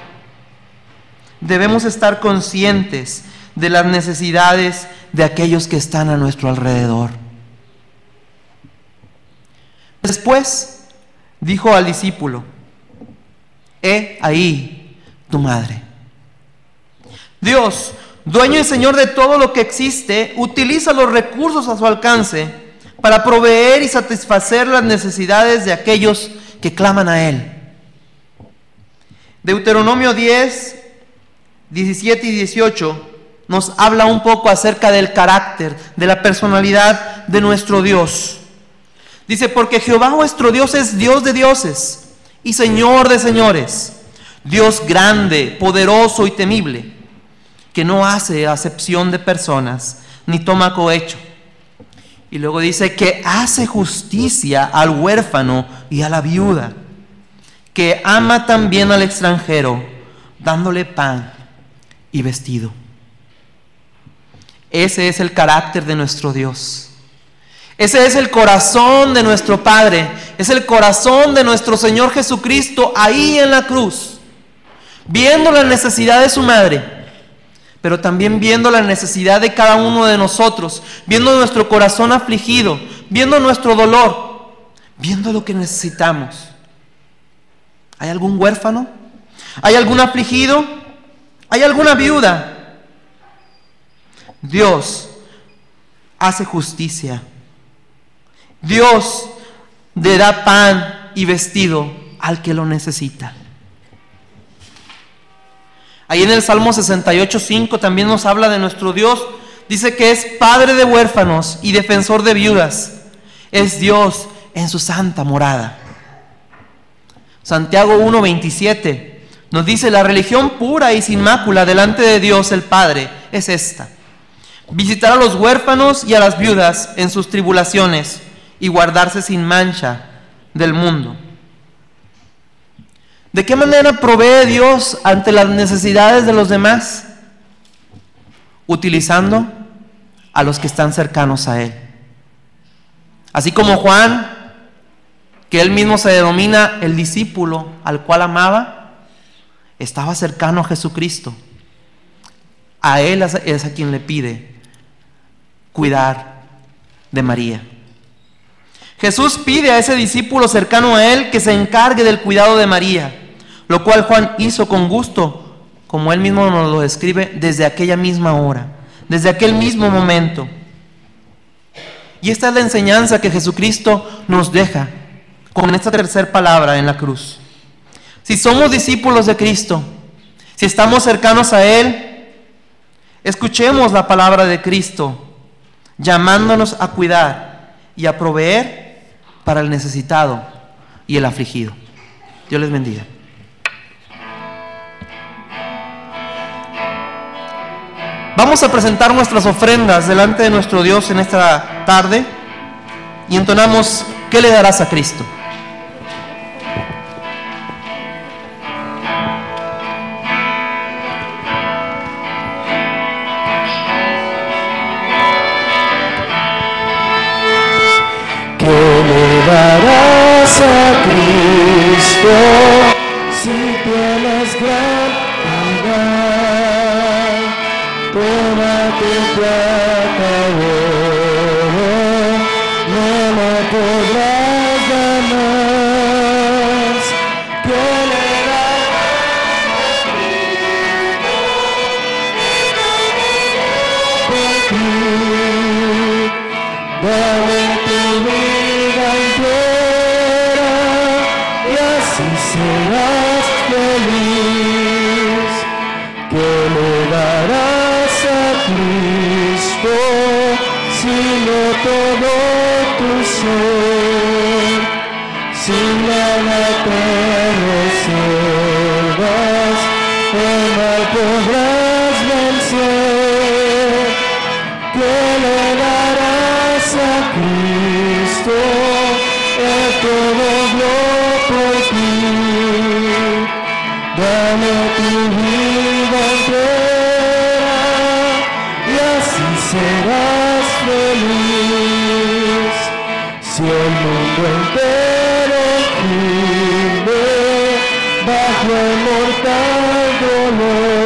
debemos estar conscientes de las necesidades de aquellos que están a nuestro alrededor. Después dijo al discípulo: he ahí tu madre. Dios, dueño y Señor de todo lo que existe, utiliza los recursos a su alcance para proveer y satisfacer las necesidades de aquellos que claman a Él. Deuteronomio 10, 17 y 18 nos habla un poco acerca del carácter, de la personalidad de nuestro Dios. Dice: porque Jehová vuestro Dios es Dios de dioses y Señor de señores, Dios grande, poderoso y temible, que no hace acepción de personas, ni toma cohecho. Y luego dice que hace justicia al huérfano y a la viuda, que ama también al extranjero, dándole pan y vestido. Ese es el carácter de nuestro Dios. Ese es el corazón de nuestro Padre. Es el corazón de nuestro Señor Jesucristo ahí en la cruz, viendo la necesidad de su madre, pero también viendo la necesidad de cada uno de nosotros, viendo nuestro corazón afligido, viendo nuestro dolor, viendo lo que necesitamos. ¿Hay algún huérfano? ¿Hay algún afligido? ¿Hay alguna viuda? Dios hace justicia. Dios le da pan y vestido al que lo necesita. Ahí en el Salmo 68:5 también nos habla de nuestro Dios. Dice que es Padre de huérfanos y defensor de viudas. Es Dios en su santa morada. Santiago 1:27 nos dice: la religión pura y sin mácula delante de Dios el Padre es esta: visitar a los huérfanos y a las viudas en sus tribulaciones y guardarse sin mancha del mundo. ¿De qué manera provee Dios ante las necesidades de los demás? Utilizando a los que están cercanos a Él. Así como Juan, que él mismo se denomina el discípulo al cual amaba, estaba cercano a Jesucristo. A Él es a quien le pide cuidar de María. Jesús pide a ese discípulo cercano a Él que se encargue del cuidado de María, lo cual Juan hizo con gusto, como él mismo nos lo describe, desde aquella misma hora, desde aquel mismo momento. Y esta es la enseñanza que Jesucristo nos deja con esta tercera palabra en la cruz. Si somos discípulos de Cristo, si estamos cercanos a Él, escuchemos la palabra de Cristo, llamándonos a cuidar y a proveer para el necesitado y el afligido. Dios les bendiga. Vamos a presentar nuestras ofrendas delante de nuestro Dios en esta tarde y entonamos: ¿qué le darás a Cristo? ¿Qué le darás a Cristo si tienes gran piedad? Toma tu plata y oro, no me podrás dar más. ¿Qué le darás a Cristo por ti? Dame tu vida entera y así serás feliz. ¿Qué le darás a Cristo sino todo tu ser? Si nada te reservas, el mal podrás vencer. ¿Qué le darás a Cristo? Él todo dio por ti. Dame tu vida entera y así serás feliz. Si el mundo entero gime bajo el mortal dolor,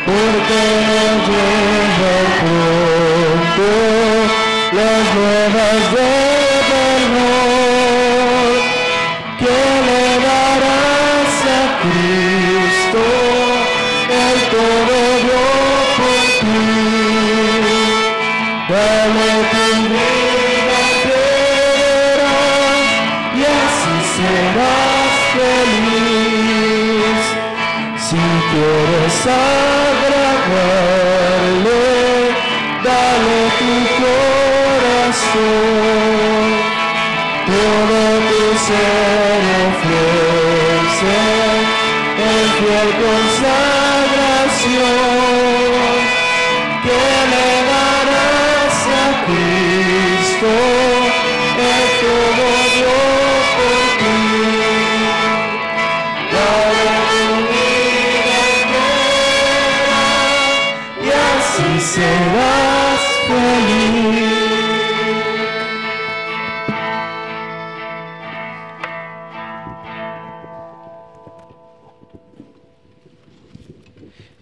porque nos llega pronto las nuevas de valor. ¿Qué le darás a Cristo? Él todo dio por ti. Dale tu vida entera y así serás feliz. Si quieres agradarle, dale tu corazón. Todo tu ser ofrece en fiel consagración. ¿Qué le darás a Cristo? Él todo dio por ti. Dale tu vida entera y así serás feliz.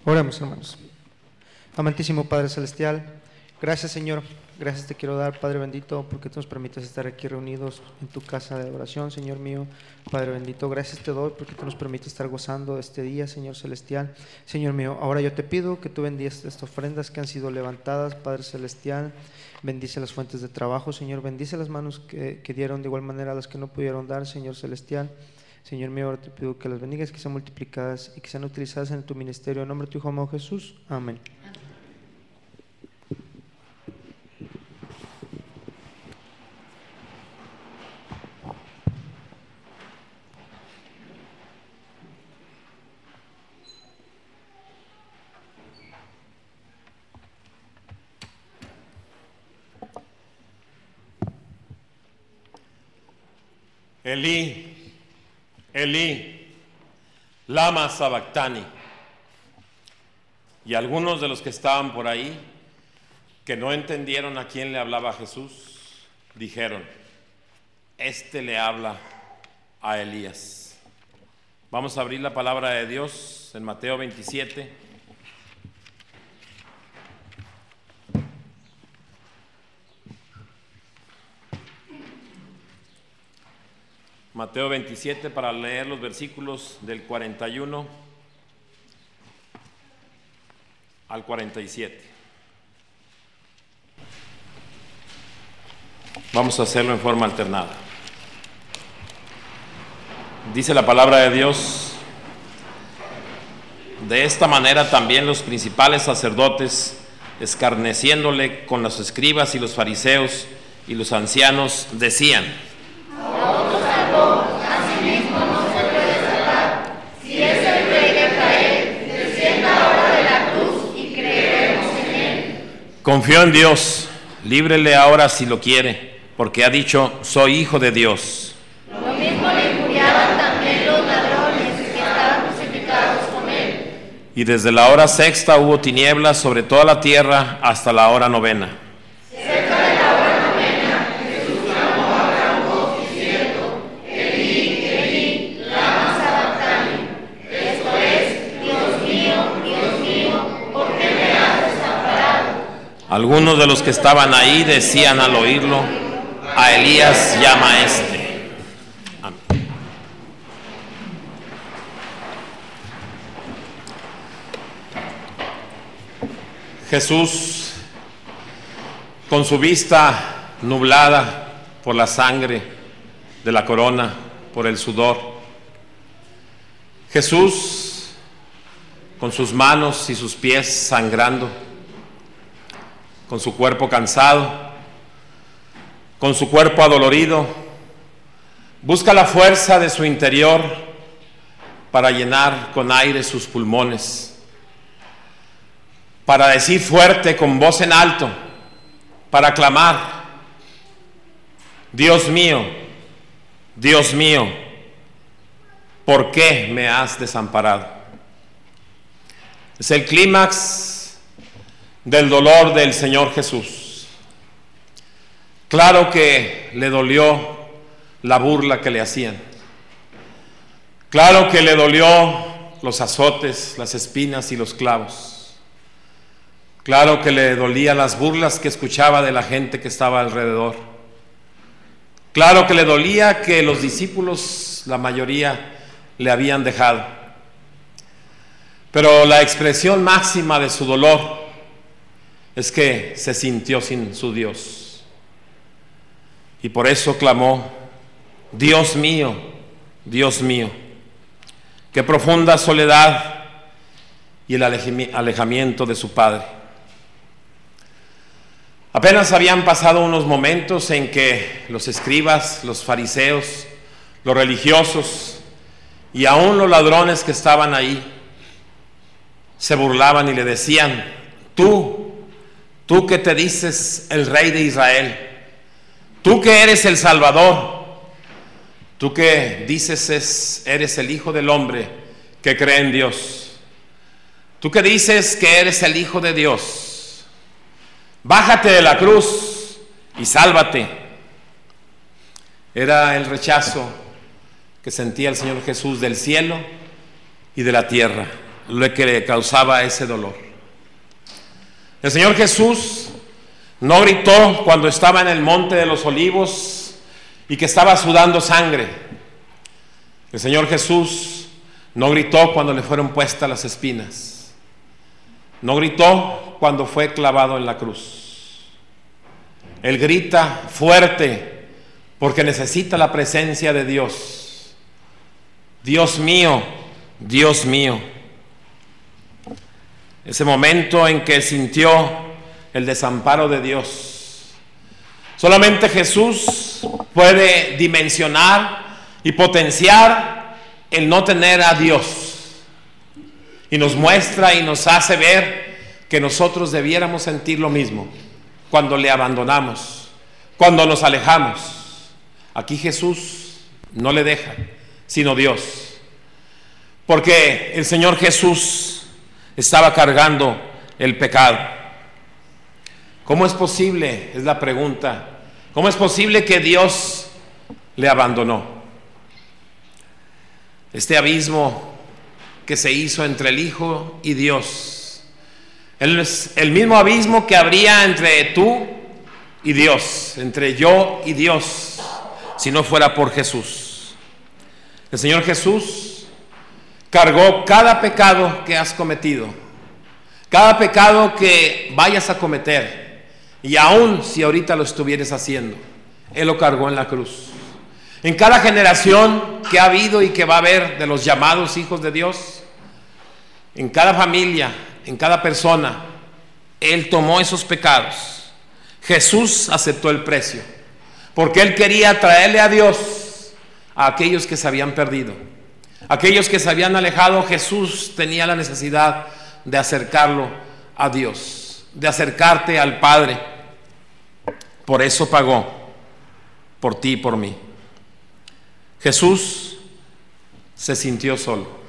Oremos, hermanos. Amantísimo Padre Celestial, gracias, Señor, gracias te quiero dar, Padre bendito, porque tú nos permites estar aquí reunidos en tu casa de oración, Señor mío. Padre bendito, gracias te doy porque tú nos permites estar gozando este día, Señor celestial. Señor mío, ahora yo te pido que tú bendigas estas ofrendas que han sido levantadas, Padre celestial. Bendice las fuentes de trabajo, Señor, bendice las manos que dieron de igual manera a las que no pudieron dar, Señor celestial. Señor mío, ahora te pido que las bendigas, que sean multiplicadas y que sean utilizadas en tu ministerio. En nombre de tu Hijo amado Jesús. Amén. Elí, Elí, lama sabactani. Y algunos de los que estaban por ahí, que no entendieron a quién le hablaba Jesús, dijeron: este le habla a Elías. Vamos a abrir la palabra de Dios en Mateo 27. Mateo 27 para leer los versículos del 41 al 47. Vamos a hacerlo en forma alternada. Dice la palabra de Dios: de esta manera también los principales sacerdotes, escarneciéndole con los escribas y los fariseos y los ancianos, decían: confió en Dios, líbrele ahora si lo quiere, porque ha dicho: soy hijo de Dios. Lo mismo le injuriaban también los ladrones que estaban crucificados con él. Y desde la hora sexta hubo tinieblas sobre toda la tierra hasta la hora novena. Cerca de la hora novena, Jesús clamó a gran voz diciendo: Elí, Elí, lama sabactani. Esto es: Dios mío, ¿por qué me has desamparado? Algunos de los que estaban ahí decían al oírlo: a Elías llama a este. Amén. Jesús, con su vista nublada por la sangre de la corona, por el sudor. Jesús, con sus manos y sus pies sangrando, con su cuerpo cansado, con su cuerpo adolorido, busca la fuerza de su interior para llenar con aire sus pulmones, para decir fuerte con voz en alto, para clamar: Dios mío, ¿por qué me has desamparado? Es el clímax del dolor del Señor Jesús. Claro que le dolió la burla que le hacían. Claro que le dolió los azotes, las espinas y los clavos. Claro que le dolía las burlas que escuchaba de la gente que estaba alrededor. Claro que le dolía que los discípulos, la mayoría, le habían dejado. Pero la expresión máxima de su dolor es que se sintió sin su Dios. Y por eso clamó: Dios mío, Dios mío. Qué profunda soledad y el alejamiento de su Padre. Apenas habían pasado unos momentos en que los escribas, los fariseos, los religiosos y aún los ladrones que estaban ahí se burlaban y le decían: tú que te dices el Rey de Israel, tú que eres el Salvador, tú que dices eres el Hijo del Hombre que cree en Dios, tú que dices que eres el Hijo de Dios, bájate de la cruz y sálvate. Era el rechazo que sentía el Señor Jesús del cielo y de la tierra, lo que le causaba ese dolor. El Señor Jesús no gritó cuando estaba en el monte de los olivos y que estaba sudando sangre. El Señor Jesús no gritó cuando le fueron puestas las espinas. No gritó cuando fue clavado en la cruz. Él grita fuerte porque necesita la presencia de Dios. Dios mío, Dios mío. Ese momento en que sintió el desamparo de Dios. Solamente Jesús puede dimensionar y potenciar el no tener a Dios. Y nos muestra y nos hace ver que nosotros debiéramos sentir lo mismo cuando le abandonamos, cuando nos alejamos. Aquí Jesús no le deja, sino Dios. Porque el Señor Jesús estaba cargando el pecado. ¿Cómo es posible? Es la pregunta. ¿Cómo es posible que Dios le abandonó? Este abismo que se hizo entre el Hijo y Dios, el mismo abismo que habría entre tú y Dios, entre yo y Dios, si no fuera por Jesús. El Señor Jesús cargó cada pecado que has cometido, cada pecado que vayas a cometer, y aún si ahorita lo estuvieras haciendo, Él lo cargó en la cruz. En cada generación que ha habido y que va a haber de los llamados hijos de Dios, en cada familia, en cada persona, Él tomó esos pecados. Jesús aceptó el precio, porque Él quería traerle a Dios a aquellos que se habían perdido. Aquellos que se habían alejado, Jesús tenía la necesidad de acercarlo a Dios, de acercarte al Padre. Por eso pagó, por ti y por mí. Jesús se sintió solo.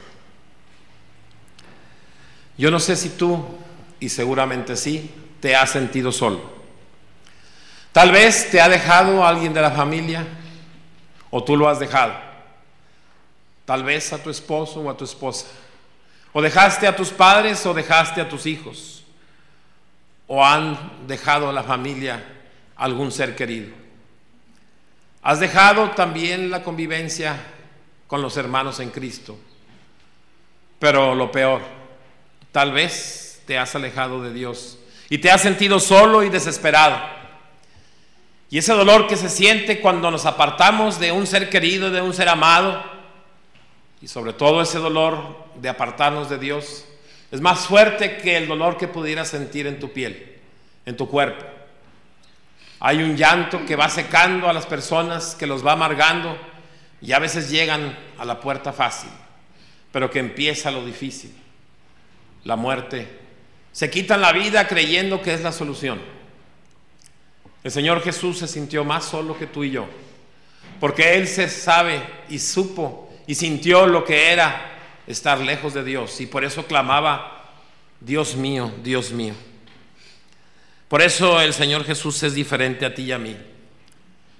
Yo no sé si tú, y seguramente sí, te has sentido solo. Tal vez te ha dejado alguien de la familia, o tú lo has dejado. Tal vez a tu esposo o a tu esposa. O dejaste a tus padres o dejaste a tus hijos. O han dejado a la familia algún ser querido. Has dejado también la convivencia con los hermanos en Cristo. Pero lo peor, tal vez te has alejado de Dios y te has sentido solo y desesperado. Y ese dolor que se siente cuando nos apartamos de un ser querido, de un ser amado, y sobre todo ese dolor de apartarnos de Dios, es más fuerte que el dolor que pudieras sentir en tu piel, en tu cuerpo. Hay un llanto que va secando a las personas, que los va amargando, y a veces llegan a la puerta fácil, pero que empieza lo difícil, la muerte. Se quitan la vida creyendo que es la solución. El Señor Jesús se sintió más solo que tú y yo, porque Él se sabe y supo y sintió lo que era estar lejos de Dios, y por eso clamaba: Dios mío, Dios mío. Por eso el Señor Jesús es diferente a ti y a mí.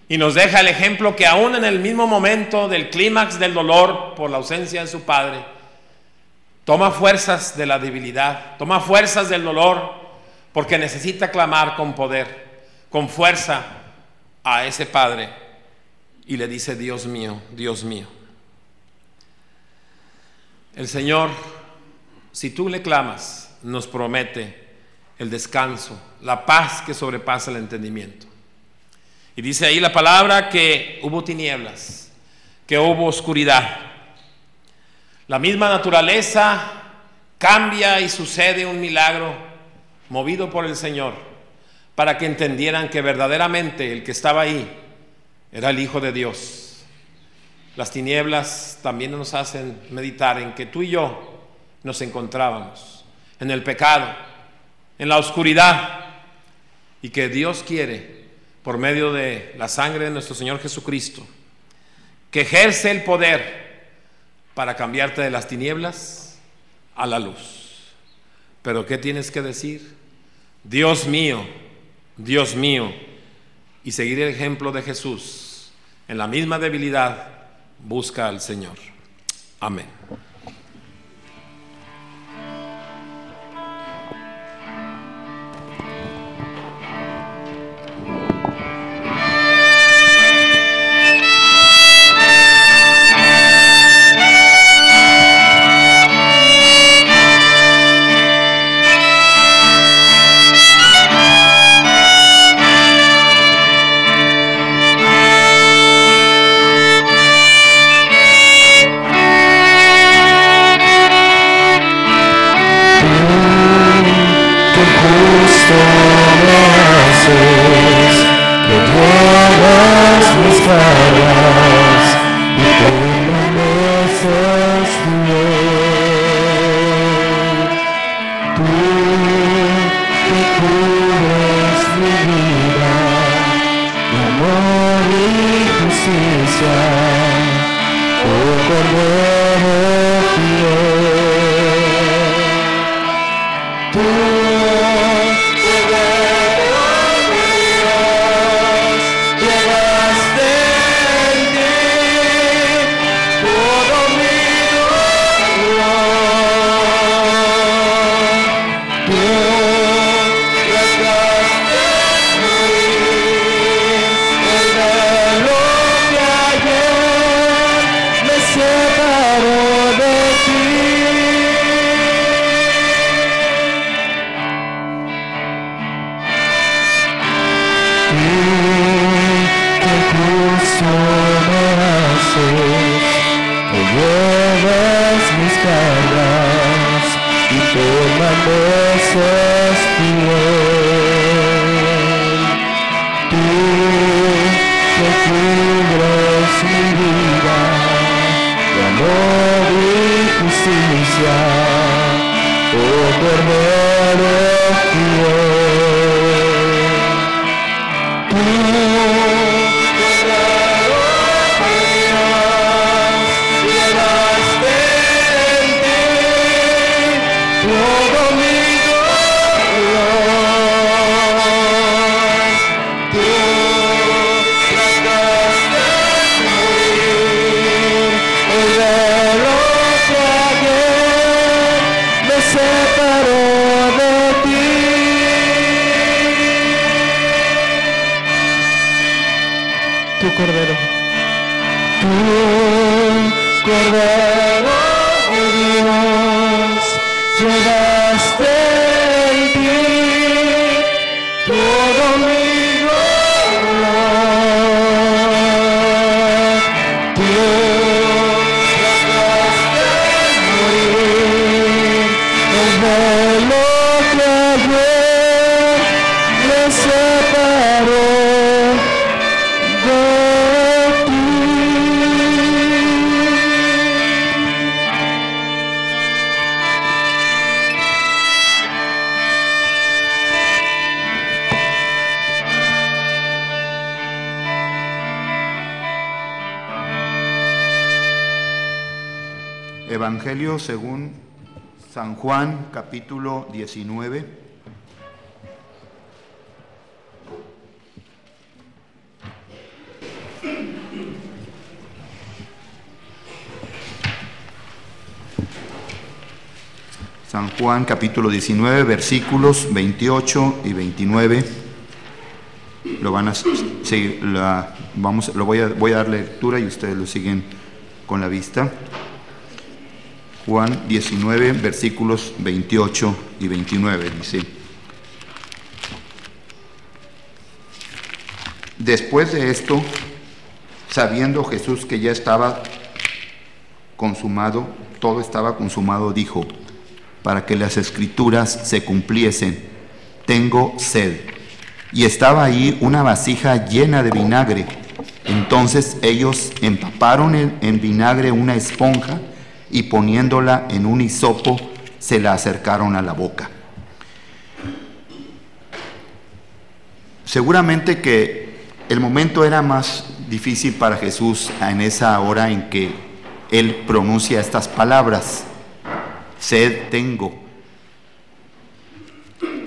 Y nos deja el ejemplo que aún en el mismo momento del clímax del dolor por la ausencia de su Padre, toma fuerzas de la debilidad, toma fuerzas del dolor, porque necesita clamar con poder, con fuerza a ese Padre. Y le dice: Dios mío, Dios mío. El Señor, si tú le clamas, nos promete el descanso, la paz que sobrepasa el entendimiento. Y dice ahí la palabra que hubo tinieblas, que hubo oscuridad. La misma naturaleza cambia y sucede un milagro movido por el Señor, para que entendieran que verdaderamente el que estaba ahí era el Hijo de Dios. Las tinieblas también nos hacen meditar en que tú y yo nos encontrábamos en el pecado, en la oscuridad, y que Dios quiere, por medio de la sangre de nuestro Señor Jesucristo, que ejerce el poder para cambiarte de las tinieblas a la luz. Pero ¿qué tienes que decir? Dios mío, Dios mío, y seguir el ejemplo de Jesús. En la misma debilidad busca al Señor. Amén. Evangelio según San Juan, capítulo 19. San Juan capítulo 19, versículos 28 y 29. Lo van a seguir, voy a dar lectura y ustedes lo siguen con la vista. Juan 19, versículos 28 y 29 dice: Después de esto, sabiendo Jesús que ya estaba consumado, todo estaba consumado, dijo, para que las escrituras se cumpliesen: tengo sed. Y estaba ahí una vasija llena de vinagre. Entonces ellos empaparon en vinagre una esponja y poniéndola en un hisopo se la acercaron a la boca. Seguramente que el momento era más difícil para Jesús en esa hora en que Él pronuncia estas palabras: sed tengo.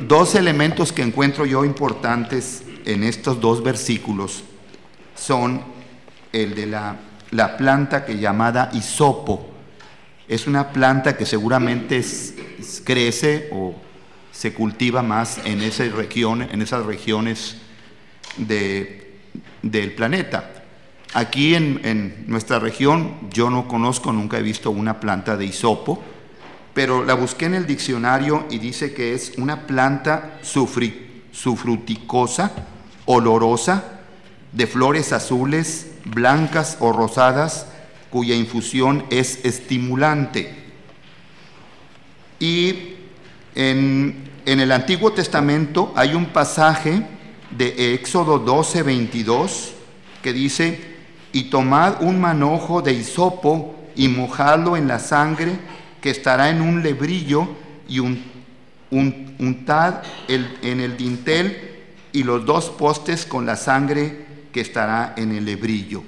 Dos elementos que encuentro yo importantes en estos dos versículos son el de la planta que llamada hisopo. Es una planta que seguramente crece o se cultiva más en esas regiones del planeta. Aquí en nuestra región yo no conozco, nunca he visto una planta de hisopo, pero la busqué en el diccionario y dice que es una planta sufruticosa, olorosa, de flores azules, blancas o rosadas, cuya infusión es estimulante. Y en el Antiguo Testamento hay un pasaje de Éxodo 12:22 que dice: y tomad un manojo de hisopo y mojadlo en la sangre que estará en un lebrillo y untad en el dintel y los dos postes con la sangre que estará en el lebrillo.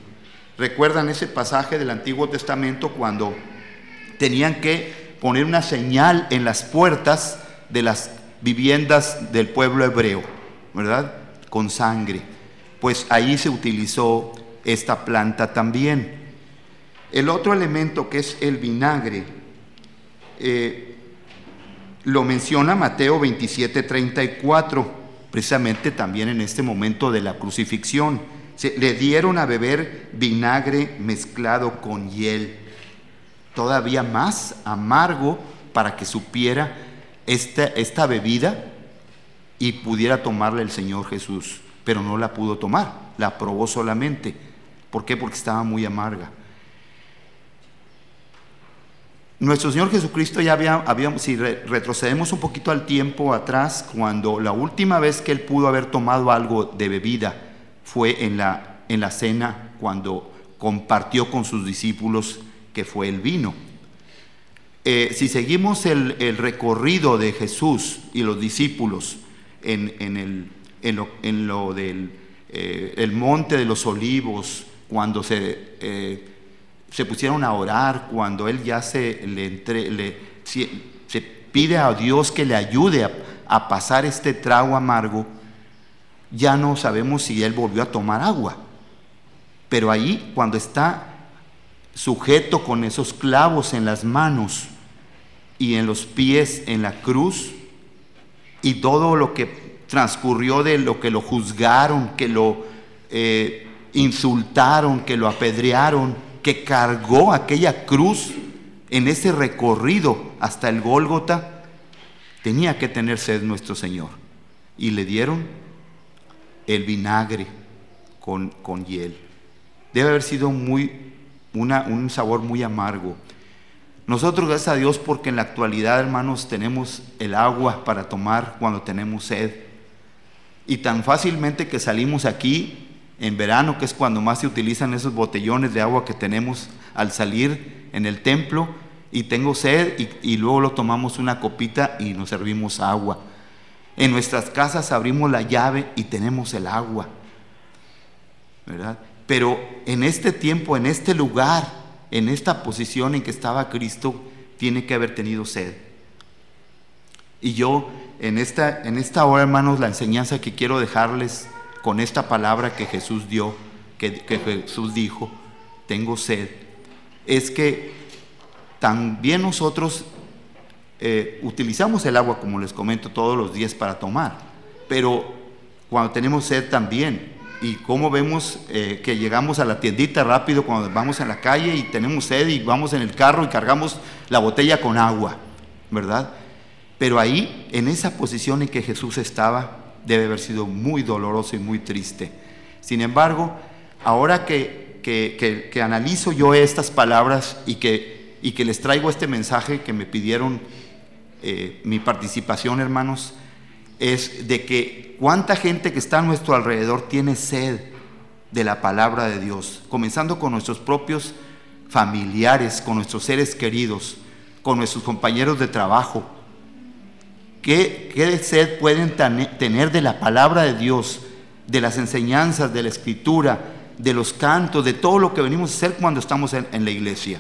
¿Recuerdan ese pasaje del Antiguo Testamento cuando tenían que poner una señal en las puertas de las viviendas del pueblo hebreo, ¿verdad? Con sangre. Pues ahí se utilizó esta planta también. El otro elemento, que es el vinagre, lo menciona Mateo 27:34, precisamente también en este momento de la crucifixión. Le dieron a beber vinagre mezclado con hiel, todavía más amargo, para que supiera esta bebida y pudiera tomarla el Señor Jesús, pero no la pudo tomar, la probó solamente. ¿Por qué? Porque estaba muy amarga. Nuestro Señor Jesucristo ya si retrocedemos un poquito al tiempo atrás, cuando la última vez que Él pudo haber tomado algo de bebida fue en la cena, cuando compartió con sus discípulos, que fue el vino. Si seguimos el recorrido de Jesús y los discípulos en lo del el monte de los olivos, cuando se pusieron a orar, cuando Él ya se pide a Dios que le ayude a pasar este trago amargo, ya no sabemos si Él volvió a tomar agua. Pero ahí, cuando está sujeto con esos clavos en las manos y en los pies en la cruz, y todo lo que transcurrió de lo que lo juzgaron, que lo insultaron, que lo apedrearon, que cargó aquella cruz en ese recorrido hasta el Gólgota, tenía que tener sed nuestro Señor, y le dieron el vinagre con hiel. Debe haber sido un sabor muy amargo. Nosotros, gracias a Dios, porque en la actualidad, hermanos, tenemos el agua para tomar cuando tenemos sed, y tan fácilmente que salimos aquí en verano, que es cuando más se utilizan esos botellones de agua que tenemos al salir en el templo, y tengo sed, y luego lo tomamos una copita y nos servimos agua. En nuestras casas abrimos la llave y tenemos el agua, ¿verdad? Pero en este tiempo, en este lugar, en esta posición en que estaba Cristo, tiene que haber tenido sed. Y yo en esta hora, hermanos, la enseñanza que quiero dejarles con esta palabra que Jesús dio, que Jesús dijo: tengo sed, es que también nosotros utilizamos el agua, como les comento, todos los días para tomar, pero cuando tenemos sed también, y como vemos que llegamos a la tiendita rápido cuando vamos en la calle y tenemos sed y vamos en el carro y cargamos la botella con agua, ¿verdad? Pero ahí, en esa posición en que Jesús estaba, debe haber sido muy doloroso y muy triste. Sin embargo, ahora que analizo yo estas palabras y que les traigo este mensaje que me pidieron mi participación, hermanos, es de que cuánta gente que está a nuestro alrededor tiene sed de la palabra de Dios, comenzando con nuestros propios familiares, con nuestros seres queridos, con nuestros compañeros de trabajo. ¿Qué sed pueden tener de la palabra de Dios, de las enseñanzas, de la escritura, de los cantos, de todo lo que venimos a hacer cuando estamos en la iglesia?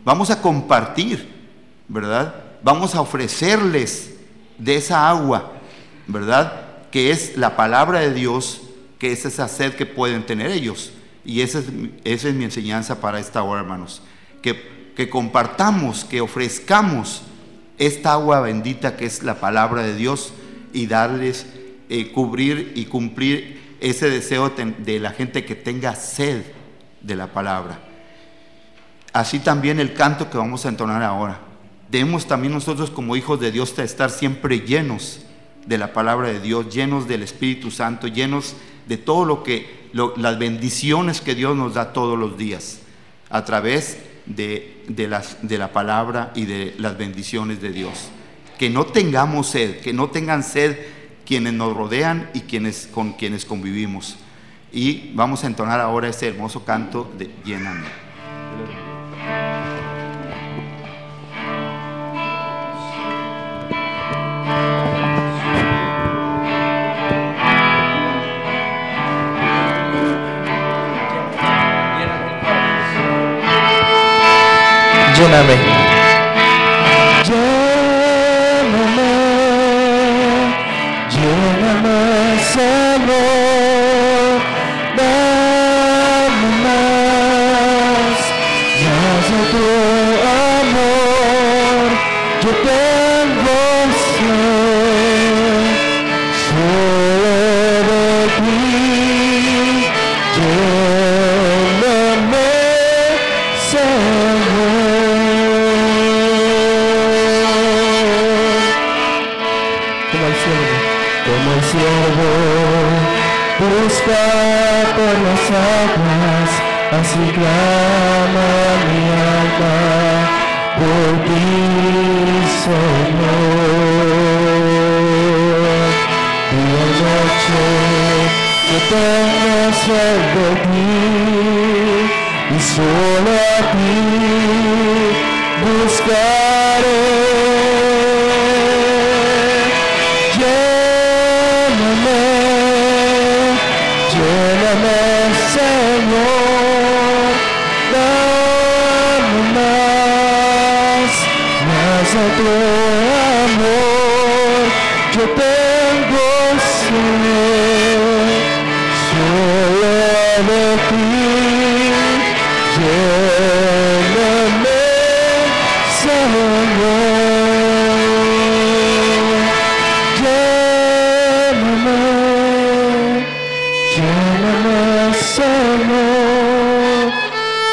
Vamos a compartir, ¿verdad? Vamos a ofrecerles de esa agua, ¿verdad? Que es la palabra de Dios, que es esa sed que pueden tener ellos. Y esa es mi enseñanza para esta hora, hermanos. Que compartamos, que ofrezcamos esta agua bendita que es la palabra de Dios y darles, cubrir y cumplir ese deseo de la gente que tenga sed de la palabra. Así también el canto que vamos a entonar ahora. Debemos también nosotros como hijos de Dios estar siempre llenos de la palabra de Dios, llenos del Espíritu Santo, llenos de todo las bendiciones que Dios nos da todos los días a través de la palabra y de las bendiciones de Dios. Que no tengamos sed, que no tengan sed quienes nos rodean y con quienes convivimos. Y vamos a entonar ahora este hermoso canto de Lléname. Lléname. Lléname, Señor, dame más de tu amor. Yo tengo sed solo de ti. Lléname, Señor. Como el siervo busca por las aguas, así clama mi alma por ti, Señor. Día y noche yo tengo sed de ti, y solo a ti buscaré. Lléname, Señor, dame más de tu amor. Yo tengo sed solo de ti. Lléname, Señor. Lléname, Señor,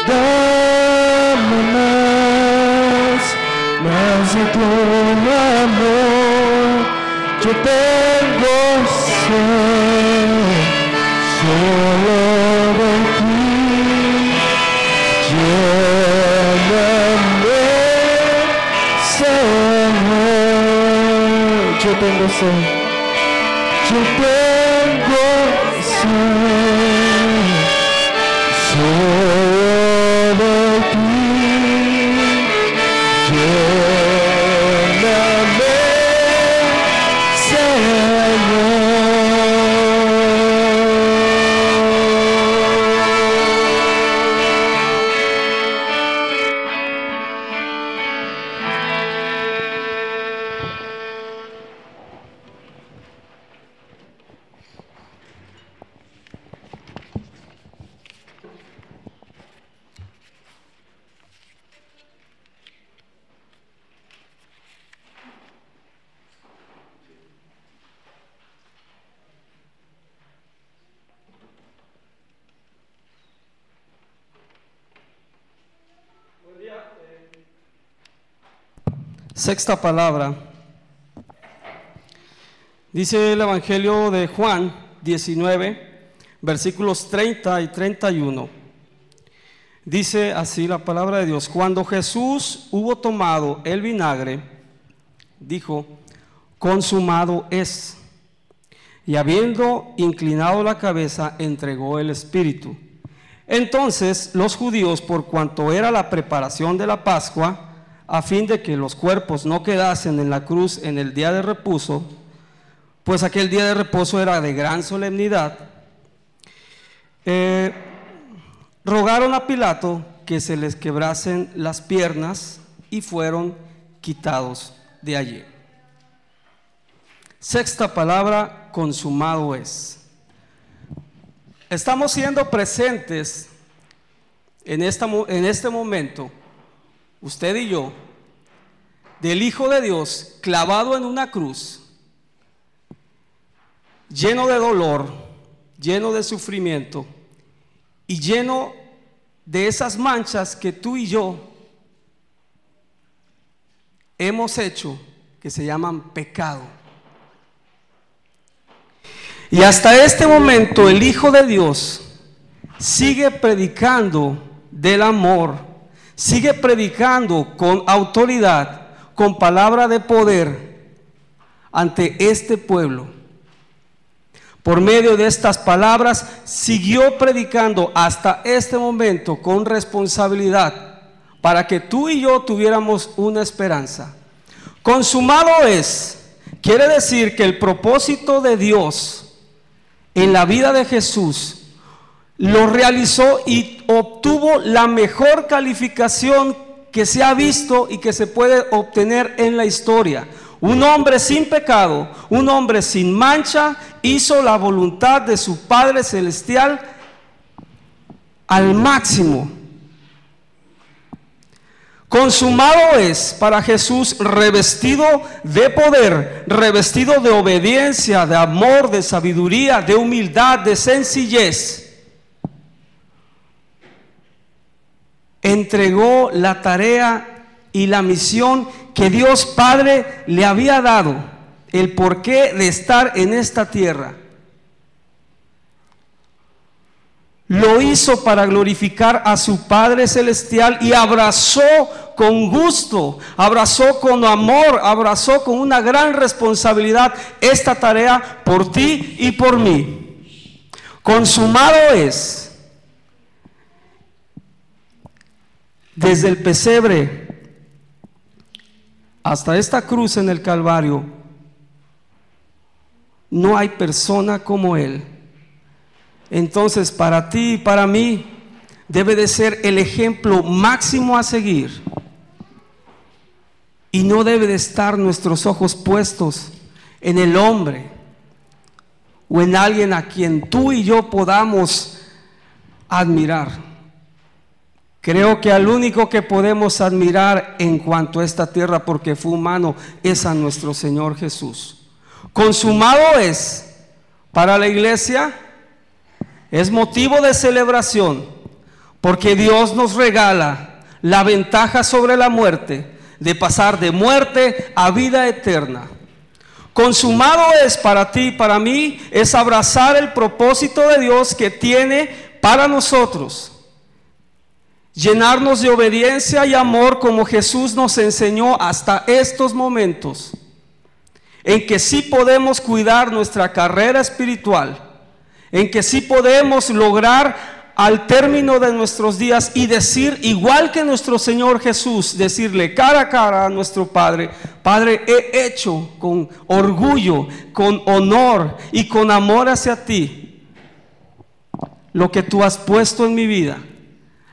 dame más de tu amor. Yo tengo sed solo de ti. Lléname, Señor. Yo tengo sed. Yo tengo sed solo de ti. Lléname, Señor. Sexta palabra. Dice el Evangelio de Juan 19, versículos 30 y 31. Dice así la palabra de Dios: cuando Jesús hubo tomado el vinagre, dijo: consumado es. Y habiendo inclinado la cabeza, entregó el espíritu. Entonces los judíos, por cuanto era la preparación de la Pascua, a fin de que los cuerpos no quedasen en la cruz en el día de reposo, pues aquel día de reposo era de gran solemnidad, rogaron a Pilato que se les quebrasen las piernas y fueron quitados de allí. Sexta palabra: consumado es. Estamos siendo presentes en este momento, usted y yo, del Hijo de Dios clavado en una cruz, lleno de dolor, lleno de sufrimiento y lleno de esas manchas que tú y yo hemos hecho, que se llaman pecado. Y hasta este momento el Hijo de Dios sigue predicando del amor, sigue predicando con autoridad, con palabra de poder ante este pueblo. Por medio de estas palabras siguió predicando hasta este momento con responsabilidad, para que tú y yo tuviéramos una esperanza. Consumado es, quiere decir que el propósito de Dios en la vida de Jesús lo realizó y obtuvo la mejor calificación que se ha visto y que se puede obtener en la historia. Un hombre sin pecado, un hombre sin mancha, hizo la voluntad de su Padre Celestial al máximo. Consumado es para Jesús, revestido de poder, revestido de obediencia, de amor, de sabiduría, de humildad, de sencillez. Entregó la tarea y la misión que Dios Padre le había dado, el porqué de estar en esta tierra. Lo hizo para glorificar a su Padre Celestial y abrazó con gusto, abrazó con amor, abrazó con una gran responsabilidad esta tarea por ti y por mí. Consumado es. Desde el pesebre hasta esta cruz en el Calvario, no hay persona como Él. Entonces, para ti y para mí debe de ser el ejemplo máximo a seguir, y no debe de estar nuestros ojos puestos en el hombre o en alguien a quien tú y yo podamos admirar. Creo que al único que podemos admirar en cuanto a esta tierra, porque fue humano, es a nuestro Señor Jesús. Consumado es para la iglesia. Es motivo de celebración, porque Dios nos regala la ventaja sobre la muerte, de pasar de muerte a vida eterna. Consumado es para ti y para mí, es abrazar el propósito de Dios que tiene para nosotros. Llenarnos de obediencia y amor como Jesús nos enseñó hasta estos momentos, en que sí podemos cuidar nuestra carrera espiritual, en que sí podemos lograr al término de nuestros días y decir, igual que nuestro Señor Jesús, decirle cara a cara a nuestro Padre: Padre, he hecho con orgullo, con honor y con amor hacia ti lo que tú has puesto en mi vida.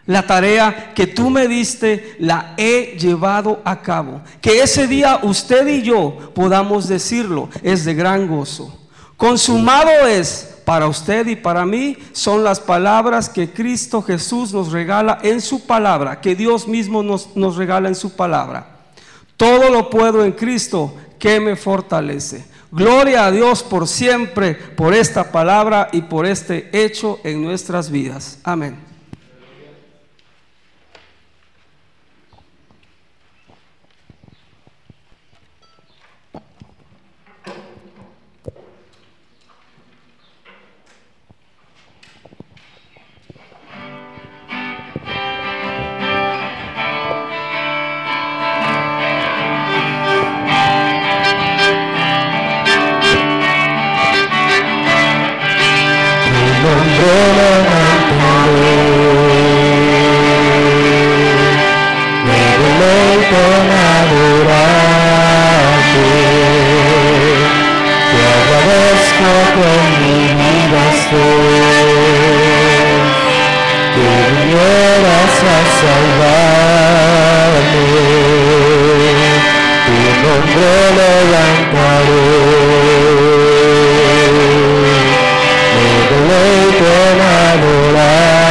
La tarea que tú me diste la he llevado a cabo. Que ese día usted y yo podamos decirlo es de gran gozo. Consumado es para usted y para mí, son las palabras que Cristo Jesús nos regala en su palabra, que Dios mismo nos regala en su palabra. Todo lo puedo en Cristo que me fortalece. Gloria a Dios por siempre, por esta palabra y por este hecho en nuestras vidas. Amén. nombre levantaré. Me deleito en adorarte.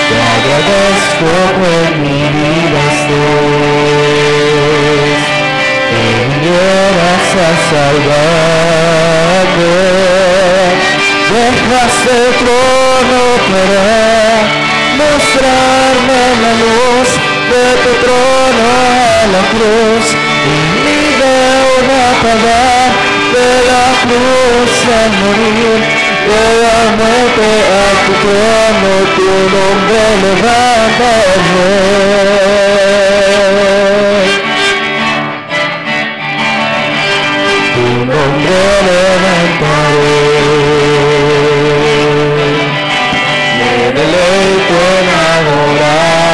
Te agradezco por mi vida estés. Que vinieras a salvarme. Dejaste el trono para mostrarme la luz de tu trono a la cruz, y mi deuda pagar de la cruz al morir, de la muerte a tu trono, tu nombre levantaré. Tu nombre levantaré. Me deleito en adorarte.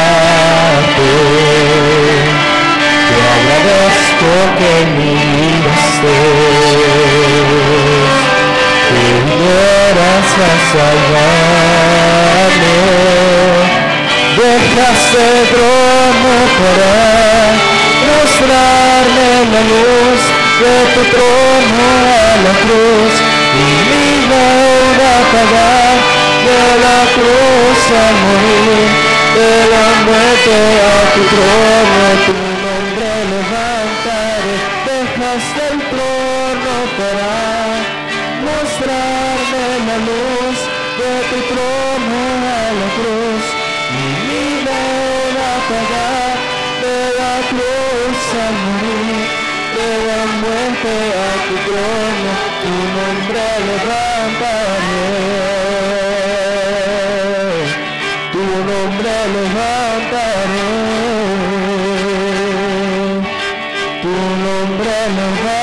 Te agradezco que en mi vida estés. Que vinieras a salvarme. Dejaste el trono para mostrarme la luz de tu trono a la cruz, y mi deuda pagar de la cruz al morir, de la muerte a tu trono, tu nombre levantaré. Dejaste el trono para mostrarme la luz de tu trono a la cruz, y mi deuda pagar de la cruz al morir, de la muerte a tu trono, tu nombre levantaré. Tu nombre levantaré. Tu nombre levantaré.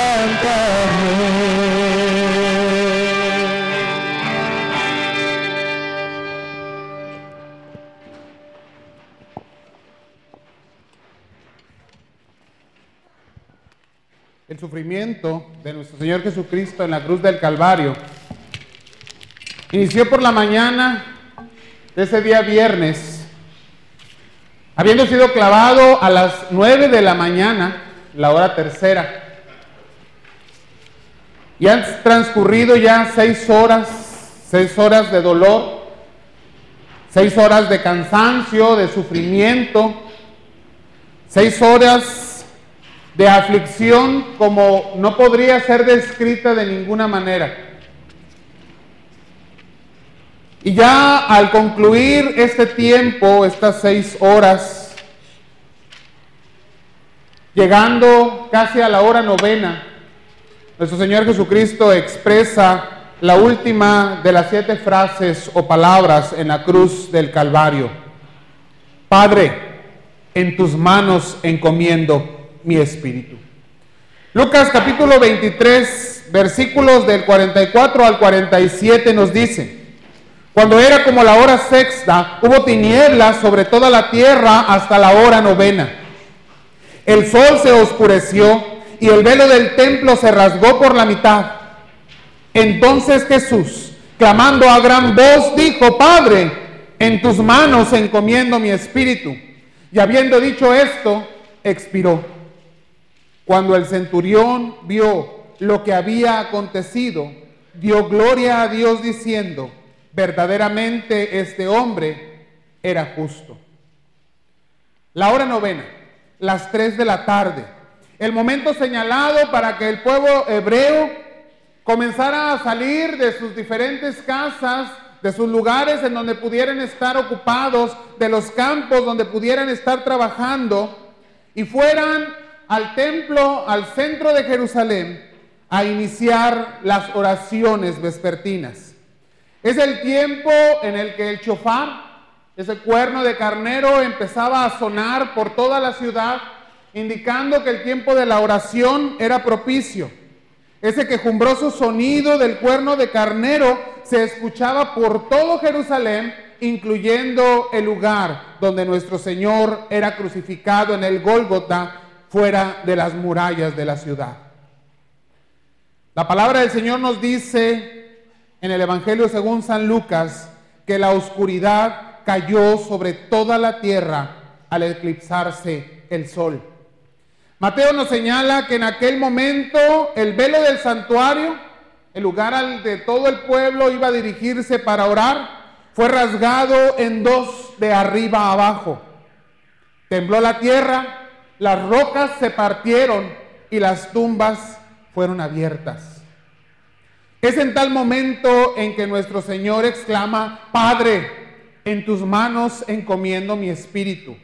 El sufrimiento de nuestro Señor Jesucristo en la cruz del Calvario inició por la mañana de ese día viernes, habiendo sido clavado a las 9 de la mañana, la hora tercera. Y han transcurrido ya 6 horas de dolor, 6 horas de cansancio, de sufrimiento, 6 horas de aflicción como no podría ser descrita de ninguna manera. Y ya al concluir este tiempo, estas 6 horas, llegando casi a la hora novena, nuestro Señor Jesucristo expresa la última de las 7 frases o palabras en la cruz del Calvario. Padre, en tus manos encomiendo mi espíritu. Lucas capítulo 23, versículos del 44 al 47 nos dice: cuando era como la hora sexta, hubo tinieblas sobre toda la tierra hasta la hora novena. El sol se oscureció y el velo del templo se rasgó por la mitad. Entonces Jesús, clamando a gran voz, dijo: Padre, en tus manos encomiendo mi espíritu. Y habiendo dicho esto, expiró. Cuando el centurión vio lo que había acontecido, dio gloria a Dios diciendo: verdaderamente este hombre era justo. La hora novena, las 3 de la tarde, el momento señalado para que el pueblo hebreo comenzara a salir de sus diferentes casas, de sus lugares en donde pudieran estar ocupados, de los campos donde pudieran estar trabajando, y fueran al templo, al centro de Jerusalén, a iniciar las oraciones vespertinas. Es el tiempo en el que el shofar, ese cuerno de carnero, empezaba a sonar por toda la ciudad, indicando que el tiempo de la oración era propicio. Ese quejumbroso sonido del cuerno de carnero se escuchaba por todo Jerusalén, incluyendo el lugar donde nuestro Señor era crucificado en el Gólgota, fuera de las murallas de la ciudad. La palabra del Señor nos dice en el Evangelio según San Lucas que la oscuridad cayó sobre toda la tierra al eclipsarse el sol. Mateo nos señala que en aquel momento el velo del santuario, el lugar al de todo el pueblo iba a dirigirse para orar, fue rasgado en dos de arriba a abajo. Tembló la tierra, las rocas se partieron y las tumbas fueron abiertas. Es en tal momento en que nuestro Señor exclama: Padre, en tus manos encomiendo mi espíritu.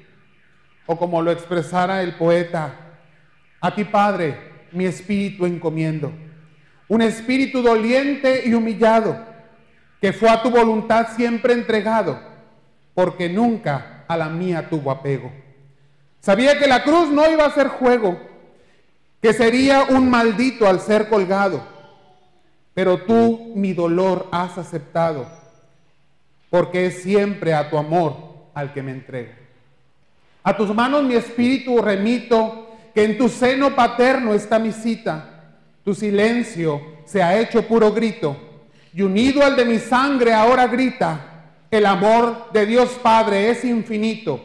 O como lo expresara el poeta: a ti, Padre, mi espíritu encomiendo. Un espíritu doliente y humillado, que fue a tu voluntad siempre entregado, porque nunca a la mía tuvo apego. Sabía que la cruz no iba a ser juego, que sería un maldito al ser colgado, pero tú mi dolor has aceptado, porque es siempre a tu amor al que me entrego. A tus manos mi espíritu remito, que en tu seno paterno está mi cita. Tu silencio se ha hecho puro grito, y unido al de mi sangre ahora grita: el amor de Dios Padre es infinito,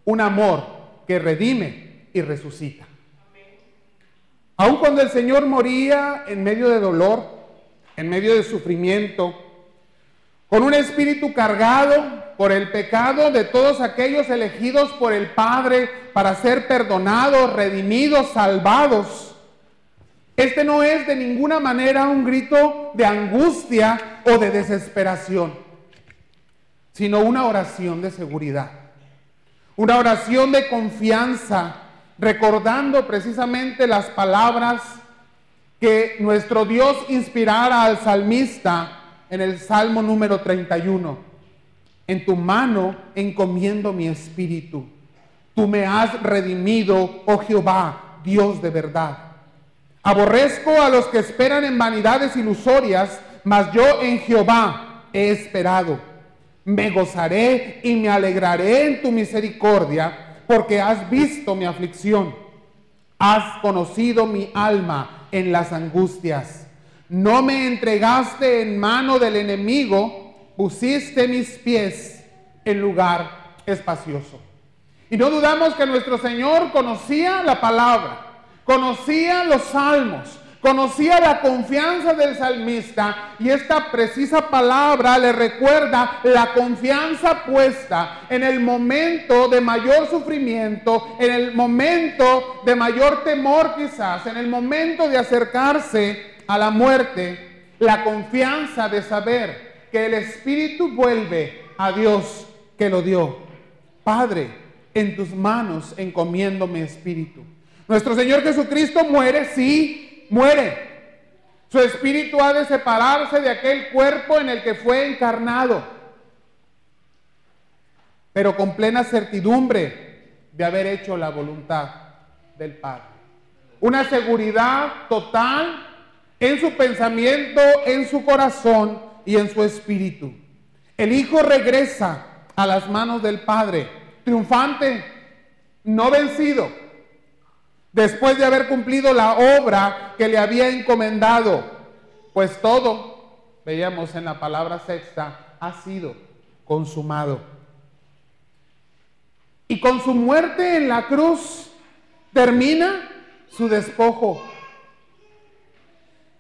un amor que redime y resucita. Aun cuando el Señor moría en medio de dolor, en medio de sufrimiento, con un espíritu cargado por el pecado de todos aquellos elegidos por el Padre para ser perdonados, redimidos, salvados, este no es de ninguna manera un grito de angustia o de desesperación, sino una oración de seguridad, una oración de confianza, recordando precisamente las palabras que nuestro Dios inspirara al salmista en el Salmo número 31. En tu mano encomiendo mi espíritu. Tú me has redimido, oh Jehová, Dios de verdad. Aborrezco a los que esperan en vanidades ilusorias, mas yo en Jehová he esperado. Me gozaré y me alegraré en tu misericordia, porque has visto mi aflicción. Has conocido mi alma en las angustias. No me entregaste en mano del enemigo, pusiste mis pies en lugar espacioso. Y no dudamos que nuestro Señor conocía la palabra, conocía los salmos, conocía la confianza del salmista, y esta precisa palabra le recuerda la confianza puesta en el momento de mayor sufrimiento, en el momento de mayor temor quizás, en el momento de acercarse a la muerte, la confianza de saber que el espíritu vuelve a Dios que lo dio. Padre, en tus manos encomiendo mi espíritu. Nuestro Señor Jesucristo muere, sí, muere. Su espíritu ha de separarse de aquel cuerpo en el que fue encarnado, pero con plena certidumbre de haber hecho la voluntad del Padre. Una seguridad total en su pensamiento, en su corazón y en su espíritu. El Hijo regresa a las manos del Padre, triunfante, no vencido, después de haber cumplido la obra que le había encomendado, pues todo, veíamos en la palabra sexta, ha sido consumado. Y con su muerte en la cruz termina su despojo.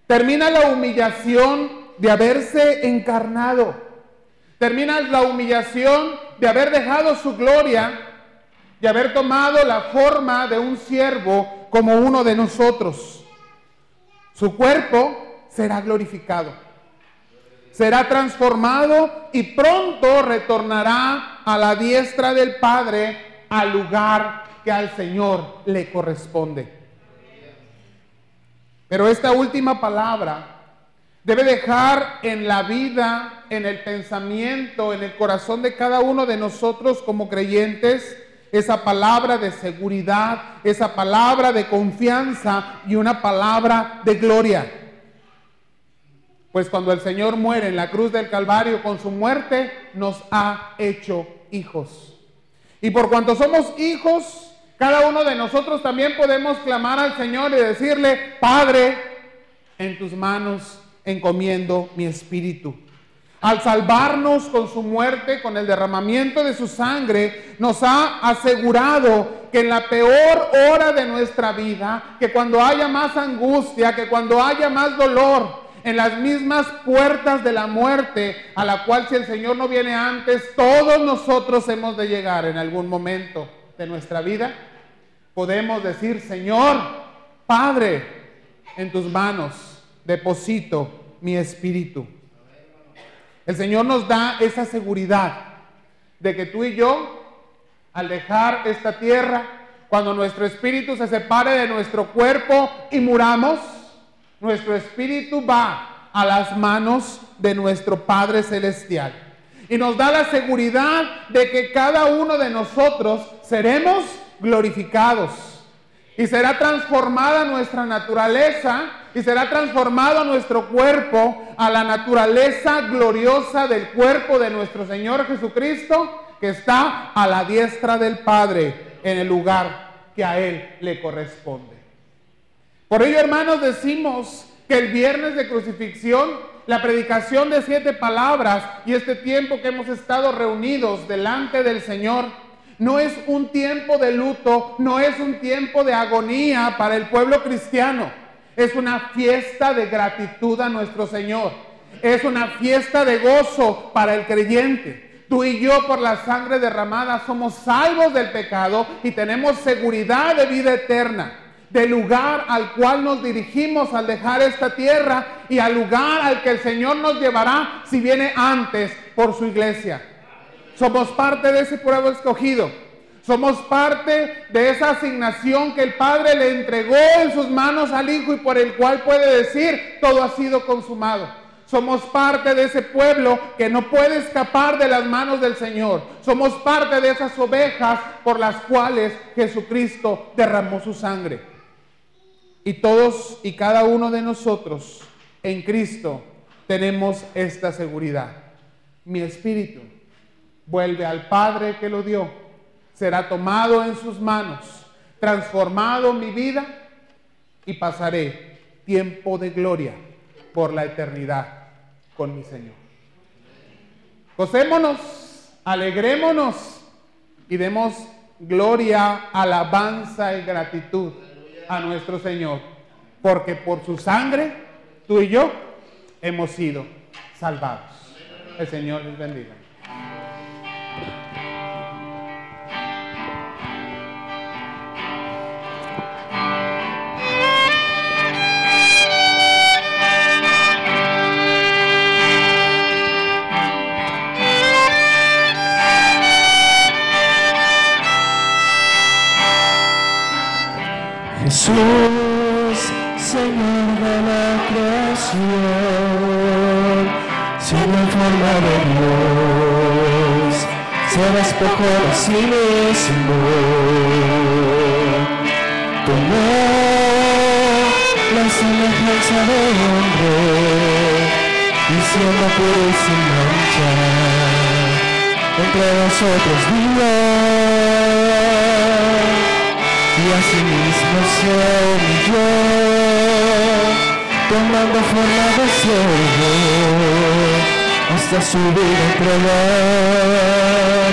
Termina la humillación de haberse encarnado. Termina la humillación de haber dejado su gloria, de haber tomado la forma de un siervo como uno de nosotros. Su cuerpo será glorificado, será transformado y pronto retornará a la diestra del Padre, al lugar que al Señor le corresponde. Pero esta última palabra debe dejar en la vida, en el pensamiento, en el corazón de cada uno de nosotros como creyentes, esa palabra de seguridad, esa palabra de confianza y una palabra de gloria. Pues cuando el Señor muere en la cruz del Calvario, con su muerte nos ha hecho hijos. Y por cuanto somos hijos, cada uno de nosotros también podemos clamar al Señor y decirle: Padre, en tus manos encomiendo mi espíritu. Al salvarnos con su muerte, con el derramamiento de su sangre, nos ha asegurado que en la peor hora de nuestra vida, que cuando haya más angustia, que cuando haya más dolor, en las mismas puertas de la muerte, a la cual si el Señor no viene antes, todos nosotros hemos de llegar en algún momento de nuestra vida, podemos decir: Señor, Padre, en tus manos deposito mi espíritu. El Señor nos da esa seguridad de que tú y yo, al dejar esta tierra, cuando nuestro espíritu se separe de nuestro cuerpo y muramos, nuestro espíritu va a las manos de nuestro Padre Celestial. Y nos da la seguridad de que cada uno de nosotros seremos glorificados. Y será transformada nuestra naturaleza y será transformado nuestro cuerpo a la naturaleza gloriosa del cuerpo de nuestro Señor Jesucristo, que está a la diestra del Padre en el lugar que a Él le corresponde. Por ello, hermanos, decimos que el viernes de crucifixión, la predicación de 7 palabras y este tiempo que hemos estado reunidos delante del Señor, no es un tiempo de luto, no es un tiempo de agonía para el pueblo cristiano. Es una fiesta de gratitud a nuestro Señor. Es una fiesta de gozo para el creyente. Tú y yo, por la sangre derramada, somos salvos del pecado y tenemos seguridad de vida eterna, del lugar al cual nos dirigimos al dejar esta tierra y al lugar al que el Señor nos llevará si viene antes por su iglesia. Somos parte de ese pueblo escogido. Somos parte de esa asignación que el Padre le entregó en sus manos al Hijo y por el cual puede decir: todo ha sido consumado. Somos parte de ese pueblo que no puede escapar de las manos del Señor. Somos parte de esas ovejas por las cuales Jesucristo derramó su sangre. Y todos y cada uno de nosotros en Cristo tenemos esta seguridad. Mi espíritu vuelve al Padre que lo dio, será tomado en sus manos, transformado mi vida y pasaré tiempo de gloria por la eternidad con mi Señor. Gocémonos, alegrémonos y demos gloria, alabanza y gratitud a nuestro Señor, porque por su sangre tú y yo hemos sido salvados. El Señor les bendiga. Jesús, Señor de la creación, siendo en forma de Dios, se despojó de sí mismo, tomó la semejanza de hombre, y siendo puro y sin mancha, entre nosotros vivió. Y asimismo se humilló, tomando forma de siervo, hasta su vida entregar,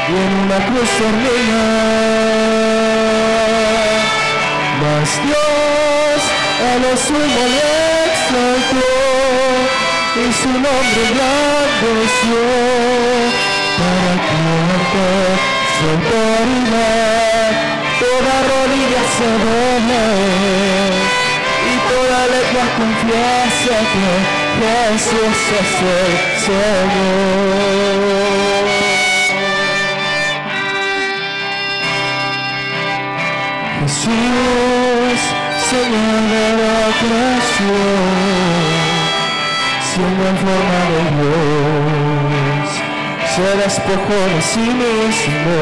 y en una cruz terminar. Mas Dios a lo sumo le exaltó, y su nombre engrandeció, para que ante su autoridad toda rodilla se doble y toda lengua confiesa que Jesús es el Señor. Jesús, Señor de la creación, siendo en forma de Dios, se despojó de sí mismo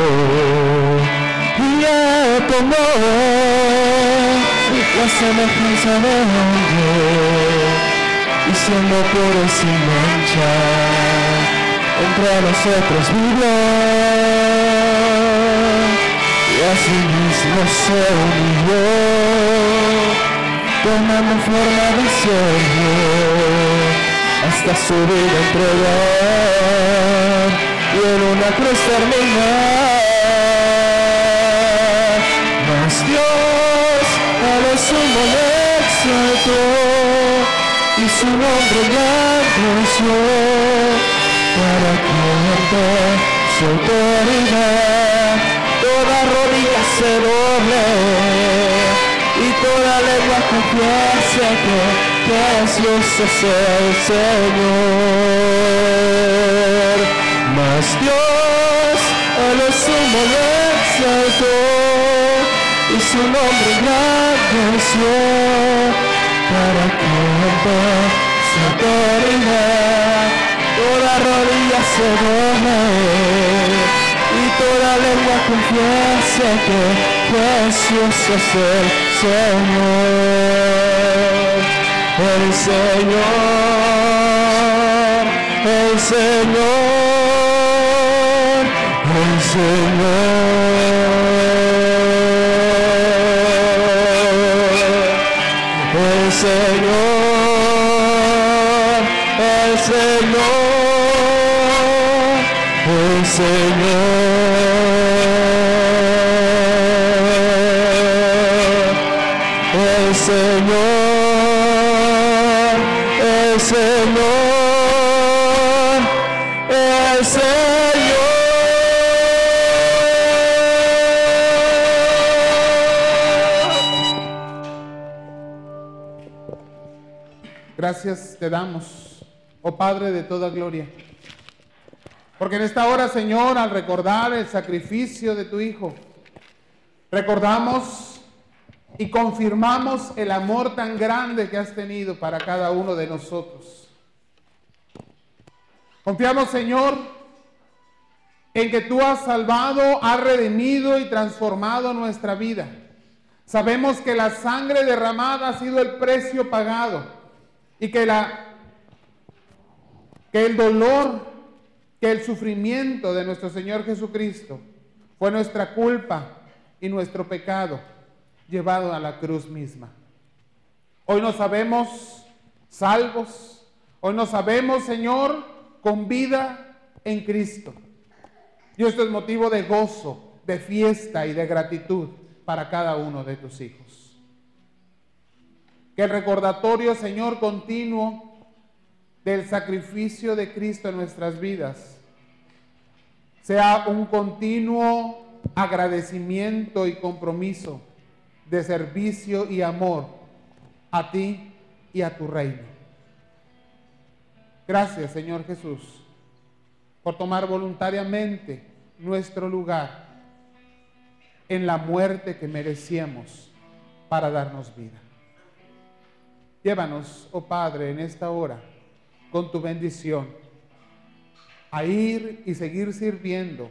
y tomó la semejanza de hombre, y siendo puro y sin mancha, entre nosotros vivió, y asimismo se humilló, tomando forma de siervo, hasta su vida entregar y en una cruz terminar. Mas Dios a lo sumo le exaltó y su nombre engrandeció para que ante su autoridad toda rodilla se doble y toda lengua confiese que Jesús es el Señor. Mas Dios a lo sumo le exaltó y su nombre engrandeció para que ante su autoridad toda rodilla se doble y toda lengua confiese que Jesús es el Señor. El Señor, el Señor, el Señor, el Señor, el Señor, el Señor, el Señor, el Señor, el Señor. Gracias te damos, oh Padre de toda gloria, porque en esta hora, Señor, al recordar el sacrificio de tu Hijo, recordamos y confirmamos el amor tan grande que has tenido para cada uno de nosotros. Confiamos, Señor, en que tú has salvado, has redimido y transformado nuestra vida. Sabemos que la sangre derramada ha sido el precio pagado y que el dolor, que el sufrimiento de nuestro Señor Jesucristo fue nuestra culpa y nuestro pecado llevado a la cruz misma. Hoy nos sabemos salvos, hoy nos sabemos, Señor, con vida en Cristo. Y esto es motivo de gozo, de fiesta y de gratitud para cada uno de tus hijos. Que el recordatorio, Señor, continuo del sacrificio de Cristo en nuestras vidas sea un continuo agradecimiento y compromiso de servicio y amor a ti y a tu reino. Gracias, Señor Jesús, por tomar voluntariamente nuestro lugar en la muerte que merecíamos para darnos vida. Llévanos, oh Padre, en esta hora, con tu bendición, a ir y seguir sirviendo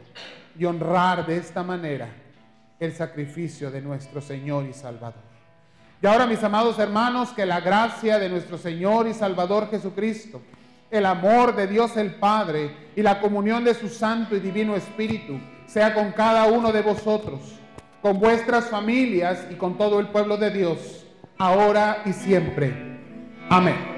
y honrar de esta manera el sacrificio de nuestro Señor y Salvador. Y ahora, mis amados hermanos, que la gracia de nuestro Señor y Salvador Jesucristo, el amor de Dios el Padre y la comunión de su Santo y Divino Espíritu sea con cada uno de vosotros, con vuestras familias y con todo el pueblo de Dios, ahora y siempre. Amén.